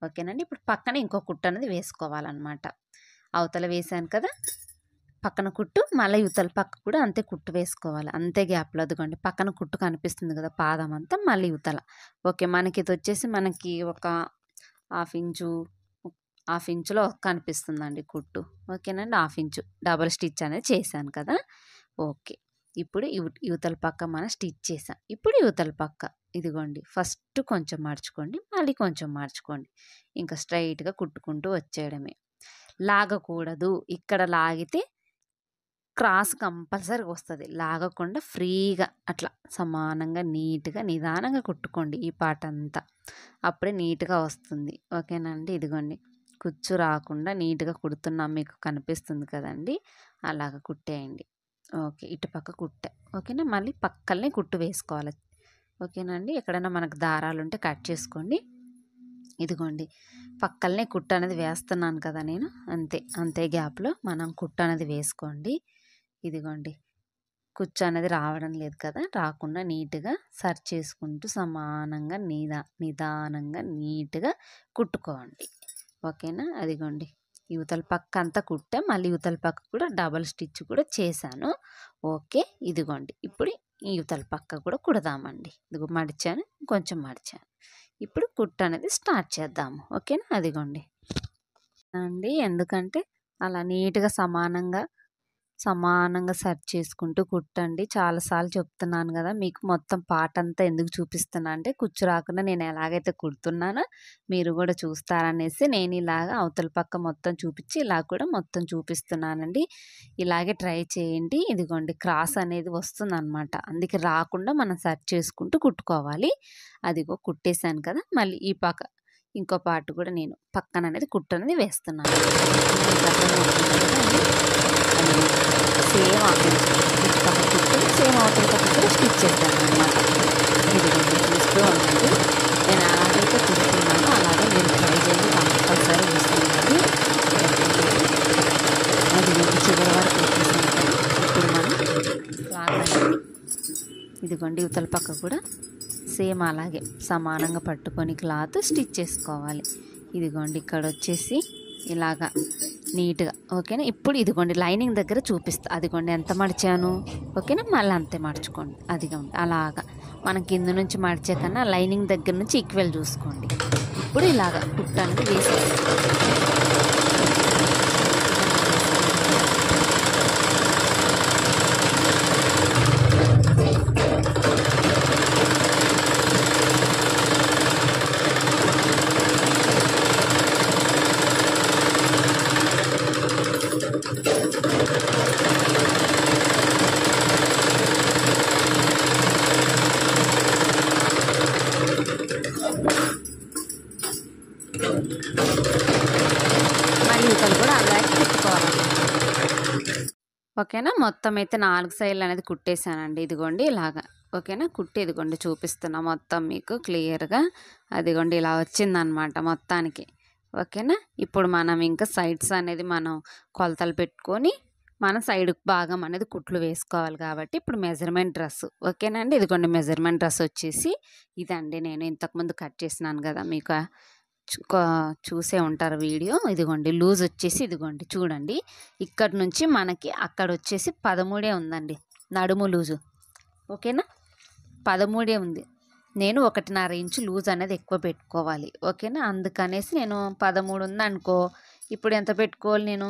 ఓకేనండి? ఇప్పుడు పక్కన ఇంకో కుట్టు అనేది వేసుకోవాలన్నమాట. అవతల వేసాను కదా, పక్కన కుట్టు, మళ్ళీ యువతల పక్క కూడా అంతే కుట్టు వేసుకోవాలి. అంతే గ్యాప్‌లో అదిగోండి పక్కన కుట్టు కనిపిస్తుంది కదా! పాదం అంతా మళ్ళీ యువతల. ఓకే. మనకి ఇదొచ్చేసి మనకి ఒక హాఫ్ ఇంచు, హాఫ్ ఇంచులో కనిపిస్తుందండి కుట్టు. ఓకేనండి. హాఫ్ ఇంచు డబుల్ స్టిచ్ అనేది చేశాను కదా! ఓకే. ఇప్పుడు యువతల పక్క మనం స్టిచ్ చేసాం. ఇప్పుడు యువతల పక్క ఇదిగోండి ఫస్ట్ కొంచెం మడుచుకోండి. మళ్ళీ కొంచెం మడుచుకోండి. ఇంకా స్ట్రెయిట్‌గా కుట్టుకుంటూ వచ్చేయడమే. లాగకూడదు. ఇక్కడ లాగితే క్రాస్ కంపల్సరీగా వస్తది. లాగకుండా ఫ్రీగా అట్లా సమానంగా, నీట్‌గా, నిదానంగా కుట్టుకోండి ఈ పార్ట్ అంతా. అప్పుడే నీట్‌గా వస్తుంది. ఓకేనండి. ఇదిగోండి కుచ్చు రాకుండా నీట్‌గా కుడుతున్నాం మీకు కనిపిస్తుంది కదండీ! అలాగ కుట్టేయండి. ఓకే. ఇటుపక్క కుట్టా. ఓకేనా. మళ్ళీ పక్కలనే కుట్టు వేసుకోవాలి. ఓకేనండి. ఎక్కడైనా మనకు దారాలుంటే కట్ చేసుకోండి. ఇదిగోండి పక్కలనే కుట్టు అనేది వేస్తున్నాను కదా నేను. అంతే. అంతే గ్యాప్‌లో మనం కుట్టు అనేది వేసుకోండి. ఇదిగోండి కుచ్చు అనేది రావడం లేదు కదా! రాకుండా నీట్‌గా సర్చ్ చేసుకుంటూ సమానంగా నిదానంగా నీట్‌గా కుట్టుకోండి. ఓకేనా. అదిగోండి యువతల పక్క అంతా కుట్టా. మళ్ళీ యువతల పక్క కూడా డబల్ స్టిచ్ కూడా చేశాను. ఓకే. ఇదిగోండి ఇప్పుడు ఈ యువతల పక్క కూడా కుడదామండి. ఇదిగో మడిచాను, కొంచెం మడిచాను. ఇప్పుడు కుట్టు అనేది స్టార్ట్ చేద్దాము. ఓకేనా. అదిగోండి అండి. ఎందుకంటే అలా నీట్‌గా సమానంగా సెట్ చేసుకుంటూ కుట్టండి. చాలా సార్లు చెప్తున్నాను గదా! మీకు మొత్తం పార్ట్ అంతా ఎందుకు చూపిస్తున్నా అంటే కుచ్చు రాకుండా నేను ఎలాగైతే కుడుతున్నానో మీరు గూడా చూస్తారనేసి నేను ఇలాగా అవతల పక్క మొత్తం చూపిచ్చి ఇలా కూడా మొత్తం చూపిస్తున్నానండి. ఇలాగే ట్రై చేయండి. ఇదిగోండి క్రాస్ అనేది వస్తుందనమాట. అందుకే రాకుండా మనం సెట్ చేసుకుంటూ కుట్టుకోవాలి. అదిగో కుట్టేసాను కదా! మళ్ళీ ఈ పక్క ఇంకో పార్ట్ కూడా నేను పక్కననేది కుట్టనేది వేస్తున్నాను. మీకు అర్థమవుతుంది కదండీ! సేమ్ ఇటు పక్క కుట్టుని సేమ్ అవతల పక్క కూడా స్టిచ్ చేశాననమాట. ఇదిగోండి చూస్తూ ఉండండి. నేను ఎలాగైతే కుడుతున్నానో అలాగే మీరు ట్రై చేయండి. కంపల్సరీ వస్తుందండి. అది చివరి వరకు వచ్చేసాను కదా! ఇప్పుడు మనం క్లాత్ అనేది ఇదిగోండి యువతల పక్క కూడా సేమ్ అలాగే సమానంగా పట్టుకొని క్లాత్ స్టిచ్ చేసుకోవాలి. ఇదిగోండి ఇక్కడ వచ్చేసి ఇలాగా నీట్‌గా ఓకేనా. ఇప్పుడు ఇదిగోండి లైనింగ్ దగ్గర చూపిస్తా. అదిగోండి ఎంత మడిచాను. ఓకేనా. మళ్ళీ అంతే మడుచుకోండి. అదిగోండి అలాగా మనం కింద నుంచి మడిచే కన్నా లైనింగ్ దగ్గర నుంచి ఈక్వల్ చూసుకోండి. ఇప్పుడు ఇలాగా కుట్టు అనేది వేసేసి మళ్ళీ ఇవతల కూడా అలాగే కుట్టుకోవాలి. ఓకేనా. మొత్తం అయితే 4 సైడ్లు అనేది కుట్టేసానండి. ఇదిగోండి ఇలాగా ఓకేనా. కుట్టి ఇదిగోండి చూపిస్తున్నా మొత్తం మీకు క్లియర్‌గా. అదిగోండి ఇలా వచ్చిందనమాట మొత్తానికి. ఓకేనా. ఇప్పుడు మనం ఇంకా సైడ్స్ అనేది మనం కొలతలు పెట్టుకొని మన సైడ్ భాగం అనేది కుట్లు వేసుకోవాలి కాబట్టి ఇప్పుడు మెజర్మెంట్ డ్రెస్ ఓకేనండి. ఇదిగోండి మెజర్మెంట్ డ్రెస్ వచ్చేసి ఇదండి. నేను ఇంతకుముందు కట్ చేసినాను కదా! మీకు చూసే ఉంటారు వీడియో. ఇదిగోండి లూజ్ వచ్చేసి ఇదిగోండి చూడండి. ఇక్కడి నుంచి మనకి అక్కడ వచ్చేసి 13 ఉందండి నడుము లూజు. ఓకేనా. 13 ఉంది. నేను 1.5 ఇంచు లూజ్ అనేది ఎక్కువ పెట్టుకోవాలి. ఓకేనా. అందుకనేసి నేను 13 ఉందనుకో ఇప్పుడు ఎంత పెట్టుకోవాలి నేను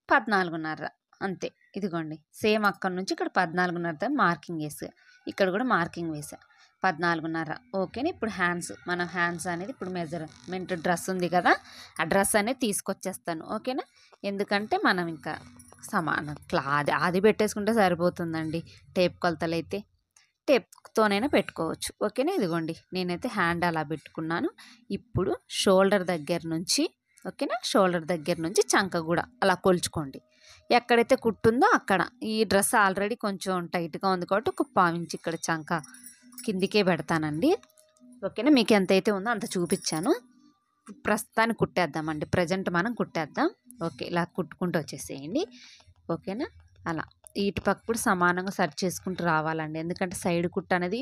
14.5 అంతే. ఇదిగోండి సేమ్ అక్కడి నుంచి ఇక్కడ 14.5 మార్కింగ్ వేసా. ఇక్కడ కూడా మార్కింగ్ వేసా 14.5 ఓకేనా. ఇప్పుడు హ్యాండ్స్ మనం హ్యాండ్స్ అనేది ఇప్పుడు మెజర్మెంట్ డ్రెస్ ఉంది కదా! ఆ డ్రెస్ అనేది తీసుకొచ్చేస్తాను. ఓకేనా. ఎందుకంటే మనం ఇంకా సమానం అది పెట్టేసుకుంటే సరిపోతుందండి. టేప్ కొలతలైతే టేప్‌తోనైనా పెట్టుకోవచ్చు. ఓకేనా. ఇదిగోండి నేనైతే హ్యాండ్ అలా పెట్టుకున్నాను. ఇప్పుడు షోల్డర్ దగ్గర నుంచి ఓకేనా. షోల్డర్ దగ్గర నుంచి చంక కూడా అలా కొలుచుకోండి. ఎక్కడైతే కుట్టుందో అక్కడ. ఈ డ్రెస్ ఆల్రెడీ కొంచెం టైట్‌గా ఉంది కాబట్టి ఒక పావించి ఇక్కడ చంక కిందికే పెడతానండి. ఓకేనా. మీకు ఎంతైతే ఉందో అంత చూపించాను. ప్రస్తుతానికి కుట్టేద్దామండి. ప్రెజెంట్ మనం కుట్టేద్దాం. ఓకే. ఇలా కుట్టుకుంటూ వచ్చేసేయండి. ఓకేనా. అలా ఇటు పక్క కూడా సమానంగా సర్చ్ చేసుకుంటూ రావాలండి. ఎందుకంటే సైడ్ కుట్టు అనేది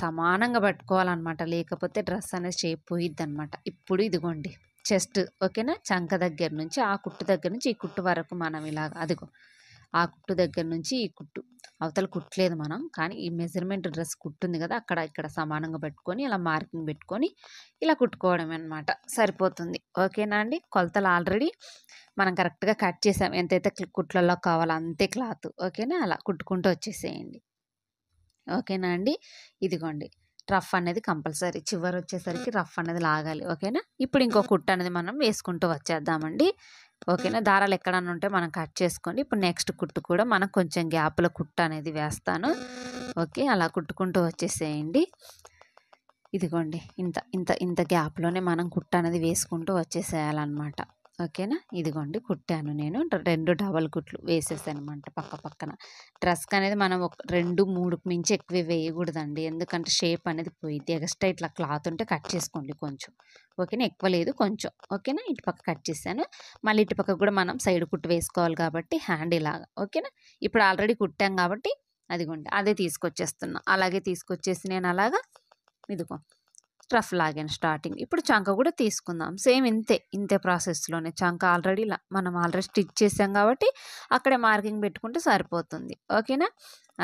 సమానంగా పట్టుకోవాలన్నమాట. లేకపోతే డ్రెస్ అనేది షేప్ పోయిద్దనమాట. ఇప్పుడు ఇదిగోండి చెస్ట్ ఓకేనా. చంక దగ్గర నుంచి ఆ కుట్టు దగ్గర నుంచి ఈ కుట్టు వరకు మనం ఇలాగ అదిగో ఆ కుట్టు దగ్గర నుంచి ఈ కుట్టు అవతల కుట్టలేదు మనం, కానీ ఈ మెజర్మెంట్ డ్రెస్ కుట్టుంది కదా అక్కడ ఇక్కడ సమానంగా పెట్టుకొని ఇలా మార్కింగ్ పెట్టుకొని ఇలా కుట్టుకోవడం అనమాట, సరిపోతుంది. ఓకేనా అండి. కొలతలు ఆల్రెడీ మనం కరెక్ట్గా కట్ చేసాం, ఎంతైతే కుట్లలో కావాలో అంతే క్లాత్. ఓకేనా, అలా కుట్టుకుంటూ వచ్చేసేయండి. ఓకేనా అండి. ఇదిగోండి రఫ్ అనేది కంపల్సరీ, చివరి వచ్చేసరికి రఫ్ అనేది లాగాలి. ఓకేనా. ఇప్పుడు ఇంకో కుట్టు అనేది మనం వేసుకుంటూ వచ్చేద్దామండి. ఓకేనా. దారాలు ఎక్కడన్నా ఉంటే మనం కట్ చేసుకోండి. ఇప్పుడు నెక్స్ట్ కుట్టు కూడా మనం కొంచెం గ్యాప్లో కుట్టు అనేది వేస్తాను. ఓకే, అలా కుట్టుకుంటూ వచ్చేసేయండి. ఇదిగోండి ఇంత ఇంత ఇంత గ్యాప్లోనే మనం కుట్టు అనేది వేసుకుంటూ వచ్చేసేయాలన్నమాట. ఓకేనా. ఇదిగోండి కుట్టాను నేను 2 డబల్ కుట్లు వేసేసాను అనమాట పక్క పక్కన. డ్రెస్కి అనేది మనం ఒక 2, 3కు మించి ఎక్కువ వేయకూడదండి, ఎందుకంటే షేప్ అనేది పోయిద్ది. ఎక్స్ట్రా ఇట్లా క్లాత్ ఉంటే కట్ చేసుకోండి కొంచెం. ఓకేనా, ఎక్కువ లేదు కొంచెం. ఓకేనా, ఇటు పక్క కట్ చేశాను. మళ్ళీ ఇటు పక్క కూడా మనం సైడ్ కుట్టు వేసుకోవాలి కాబట్టి హ్యాండ్ ఇలాగా. ఓకేనా, ఇప్పుడు ఆల్రెడీ కుట్టాం కాబట్టి అదిగోండి అదే తీసుకొచ్చేస్తున్నా. అలాగే తీసుకొచ్చేసి నేను అలాగా ఇదిగో రఫ్ లాగాను స్టార్టింగ్. ఇప్పుడు చంక కూడా తీసుకుందాం, సేమ్ ఇంతే ప్రాసెస్లోనే. చంక ఆల్రెడీ మనం ఆల్రెడీ స్టిచ్ చేసాం కాబట్టి అక్కడే మార్కింగ్ పెట్టుకుంటే సరిపోతుంది. ఓకేనా,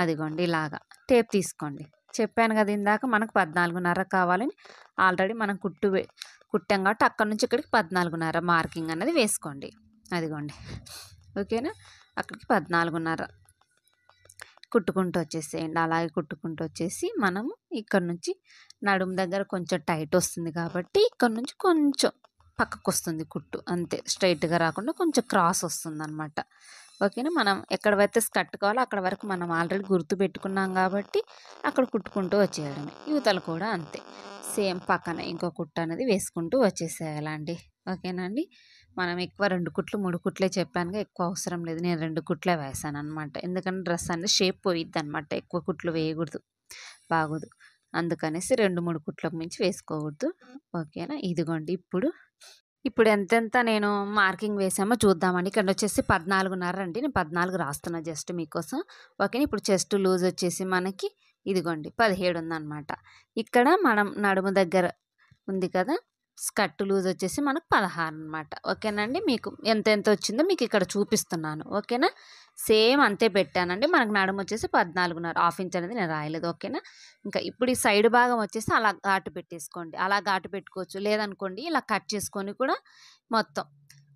అదిగోండి ఇలాగా టేప్ తీసుకోండి. చెప్పాను కదా ఇందాక మనకు 14.5 కావాలని, ఆల్రెడీ మనం కుట్టాం కాబట్టి అక్కడ నుంచి ఇక్కడికి 14.5 మార్కింగ్ అనేది వేసుకోండి. అదిగోండి ఓకేనా, అక్కడికి 14.5 కుట్టుకుంటూ వచ్చేసేయండి. అలాగే కుట్టుకుంటూ వచ్చేసి మనము ఇక్కడ నుంచి నడుము దగ్గర కొంచెం టైట్ వస్తుంది కాబట్టి ఇక్కడ నుంచి కొంచెం పక్కకు వస్తుంది కుట్టు, అంతే. స్ట్రైట్గా రాకుండా కొంచెం క్రాస్ వస్తుంది అనమాట. ఓకేనా, మనం ఎక్కడ వస్తే కట్టుకోవాలో అక్కడ వరకు మనం ఆల్రెడీ గుర్తు పెట్టుకున్నాం కాబట్టి అక్కడ కుట్టుకుంటూ వచ్చేయడమే. యువతలు కూడా అంతే సేమ్ పక్కన ఇంకో కుట్టు అనేది వేసుకుంటూ వచ్చేసేయాలండి. ఓకేనా అండి. మనం ఎక్కువ 2 కుట్లు 3 కుట్లే చెప్పానుగా, ఎక్కువ అవసరం లేదు. నేను 2 కుట్లే వేసాను అనమాట, ఎందుకంటే డ్రెస్ అనేది షేప్ పోయిద్ది అనమాట. ఎక్కువ కుట్లు వేయకూడదు, బాగోదు. అందుకనేసి 2, 3 కుట్లకు మించి వేసుకోకూడదు. ఓకేనా. ఇదిగోండి ఇప్పుడు ఎంతెంత నేను మార్కింగ్ వేసామో చూద్దామండి. ఇక్కడ వచ్చేసి 14.5 అండి, నేను 14 రాస్తున్నా జస్ట్ మీకోసం. ఓకేనా, ఇప్పుడు చెస్ట్ లూజ్ వచ్చేసి మనకి ఇదిగోండి 17 ఉందన్నమాట. ఇక్కడ మనం నడుము దగ్గర ఉంది కదా, స్కర్ట్ లూజ్ వచ్చేసి మనకు 16 అనమాట. ఓకేనండి, మీకు ఎంత వచ్చిందో మీకు ఇక్కడ చూపిస్తున్నాను. ఓకేనా, సేమ్ అంతే పెట్టానండి. మనకు నడుము వచ్చేసి 14.5, హాఫ్ ఇంచ్ అనేది నేను రాయలేదు. ఓకేనా, ఇంకా ఇప్పుడు ఈ సైడ్ భాగం వచ్చేసి అలా ఘాటు పెట్టేసుకోండి. అలా ఘాటు పెట్టుకోవచ్చు, లేదనుకోండి ఇలా కట్ చేసుకొని కూడా మొత్తం.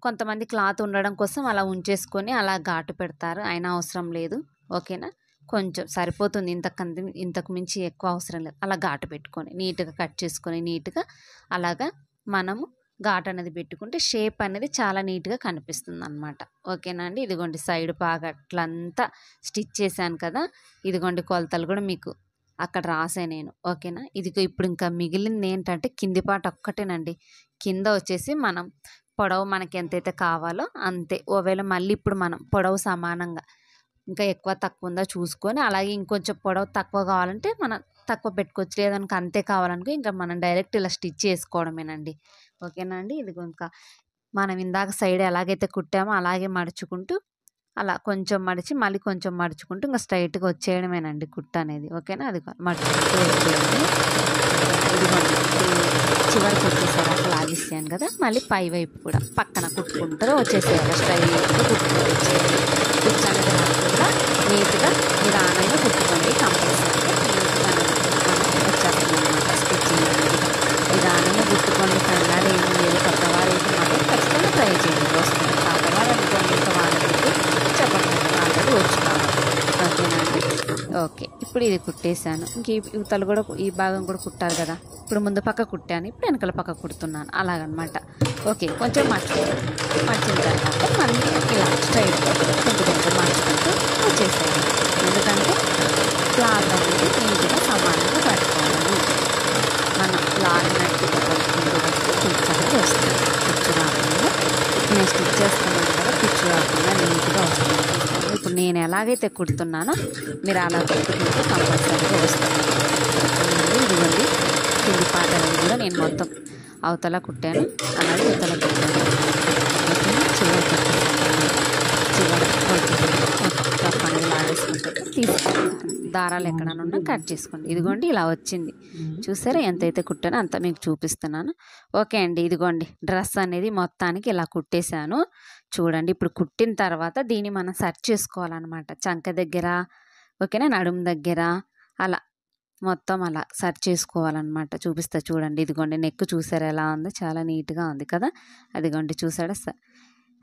కొంతమంది క్లాత్ ఉండడం కోసం అలా ఉంచేసుకొని అలా ఘాటు పెడతారు, అయినా అవసరం లేదు. ఓకేనా, కొంచెం సరిపోతుంది, ఇంతకు మించి ఎక్కువ అవసరం లేదు. అలా ఘాటు పెట్టుకొని నీట్గా కట్ చేసుకొని నీట్గా అలాగా మనము ఘాట్ అనేది పెట్టుకుంటే షేప్ అనేది చాలా నీట్గా కనిపిస్తుంది అనమాట. ఓకేనా అండి. ఇదిగోండి సైడ్ పాగట్లంతా స్టిచ్ చేశాను కదా, ఇదిగోండి కొలతలు కూడా మీకు అక్కడ రాసే నేను. ఓకేనా, ఇదిగో ఇప్పుడు ఇంకా మిగిలింది ఏంటంటే కింది పాట ఒక్కటేనండి. కింద వచ్చేసి మనం పొడవు మనకి ఎంతైతే కావాలో అంతే. ఒకవేళ మళ్ళీ ఇప్పుడు మనం పొడవు సమానంగా ఇంకా ఎక్కువ తక్కువ ఉందా చూసుకొని, అలాగే ఇంకొంచెం పొడవు తక్కువ కావాలంటే మనం తక్కువ పెట్టుకోవచ్చు, లేదనుకో అంతే కావాలనుకో ఇంకా మనం డైరెక్ట్ ఇలా స్టిచ్ చేసుకోవడమేనండి. ఓకేనా అండి. ఇదిగో ఇంకా మనం ఇందాక సైడ్ ఎలాగైతే కుట్టామో అలాగే మడుచుకుంటూ అలా కొంచెం మడిచి మళ్ళీ కొంచెం మడుచుకుంటూ ఇంకా స్ట్రైట్గా వచ్చేయడమేనండి కుట్టు అనేది. ఓకేనా, అది మడుచుకుంటూ వచ్చేయండి. ఇదిగోండి చివరికి వచ్చేసారు అట్లా లాగిస్తాను కదా, మళ్ళీ పై వైపు కూడా పక్కన కుట్టుకుంటూ వచ్చేసేయాలి. స్ట్రైట్గా కుట్టుకుంటూ వచ్చేయాలి. కుచ్చు అనేది రాకుండా నీట్గా నిదానంగా కుట్టుకోండి. కంపల్సరీగా వచ్చేస్తుంది అనమాట స్టిచ్చింగ్ అనేది. నిదానంగా కుట్టుకోండి, కంగారు ఏమీ లేదు. కొత్తవారు అయితే మాత్రం ఖచ్చితంగా ట్రై చేయండి, వస్తుంది. పాతవారు అనుకోండి ఇంకా వాళ్ళకి చెప్పండి, ఆల్రెడీ వచ్చు కాబట్టి. ఓకేనండి. ఓకే, ఇప్పుడు ఇది కుట్టేశాను. ఇంక ఇవతలు కూడా ఈ భాగం కూడా కుట్టాలి కదా, ఇప్పుడు ముందు పక్క కుట్టాను, ఇప్పుడు వెనకాల పక్క కుడుతున్నాను అలాగనమాట. ఓకే, కొంచెం మార్చిన తర్వాత మళ్ళీ ఇలా స్ట్రైట్గా కొంచెం మార్చుకుంటూ వచ్చేసాను. ఎందుకంటే క్లాత్ అనేది నీట్గా సమానంగా పట్టుకోవాలి. మనం లాగినట్టుగా పట్టుకుంటూ వస్తే పిచ్చు అనేది వస్తుంది. పిచ్చు రాకుండా ఇప్పుడు నేను స్టిచ్ చేస్తున్నాను కదా, పిచ్చు రాకుండా నీట్గా వస్తుంది. ఇప్పుడు నేను ఎలాగైతే కుడుతున్నానో మీరు అలా కుట్టుకుంటే కంపల్సరీగా వస్తుంది. ఇదిగోండి కింది పాట కూడా నేను మొత్తం అవతల కుట్టాను, అలాగే ఇవతల కుట్టాను. చివరి ఓకే, పండుగ లాగేసుకుంటే తీసుకోండి. దారాలు ఎక్కడనున్నా కట్ చేసుకోండి. ఇదిగోండి ఇలా వచ్చింది. చూసారా ఎంతైతే కుట్టానో అంత మీకు చూపిస్తున్నాను. ఓకే అండి. ఇదిగోండి డ్రెస్ అనేది మొత్తానికి ఇలా కుట్టేశాను. చూడండి ఇప్పుడు కుట్టిన తర్వాత దీన్ని మనం సర్చ్ చేసుకోవాలన్నమాట. చంక దగ్గర ఓకేనా, నడుము దగ్గర అలా మొత్తం అలా సర్చ్ చేసుకోవాలన్నమాట. చూపిస్తా చూడండి. ఇదిగోండి నెక్ చూసారా ఎలా ఉందో, చాలా నీట్గా ఉంది కదా. అదిగోండి చూసారా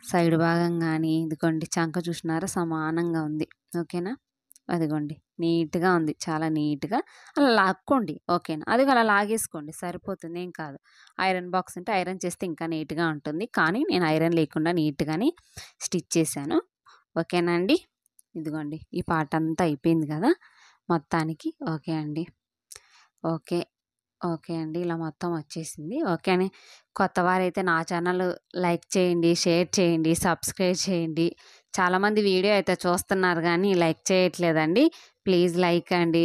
సైడ్ భాగం కానీ, ఇదిగోండి చంక చూసినారా సమానంగా ఉంది. ఓకేనా, అదిగోండి నీట్గా ఉంది, చాలా నీట్గా అలా లాక్కోండి. ఓకేనా, అది అలా లాగేసుకోండి సరిపోతుంది, ఏం కాదు. ఐరన్ బాక్స్ ఉంటే ఐరన్ చేస్తే ఇంకా నీట్గా ఉంటుంది, కానీ నేను ఐరన్ లేకుండా నీట్గానే స్టిచ్ చేశాను. ఓకేనా అండి. ఇదిగోండి ఈ పార్ట్ అంతా అయిపోయింది కదా మొత్తానికి. ఓకే అండి. ఓకే ఓకే అండి, ఇలా మొత్తం వచ్చేసింది. ఓకే అని కొత్త వారైతే నా ఛానల్ లైక్ చేయండి, షేర్ చేయండి, సబ్స్క్రైబ్ చేయండి. చాలామంది వీడియో అయితే చూస్తున్నారు కానీ లైక్ చేయట్లేదండి. ప్లీజ్ లైక్ అండి.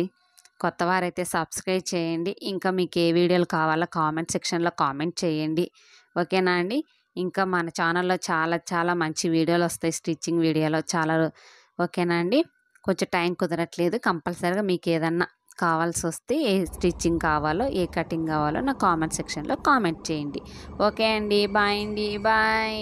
కొత్త వారైతే సబ్స్క్రైబ్ చేయండి. ఇంకా మీకు ఏ వీడియోలు కావాలో కామెంట్ సెక్షన్లో కామెంట్ చేయండి. ఓకేనా అండి. ఇంకా మన ఛానల్లో చాలా చాలా మంచి వీడియోలు వస్తాయి, స్టిచ్చింగ్ వీడియోలో చాలా. ఓకేనా అండి. కొంచెం టైం కుదరట్లేదు. కంపల్సరీగా మీకు ఏదన్నా కావాల్సి వస్తే, ఏ స్టిచ్చింగ్ కావాలో, ఏ కటింగ్ కావాలో నా కామెంట్ సెక్షన్లో కామెంట్ చేయండి. ఓకే అండి. బాయ్ అండి. బాయ్.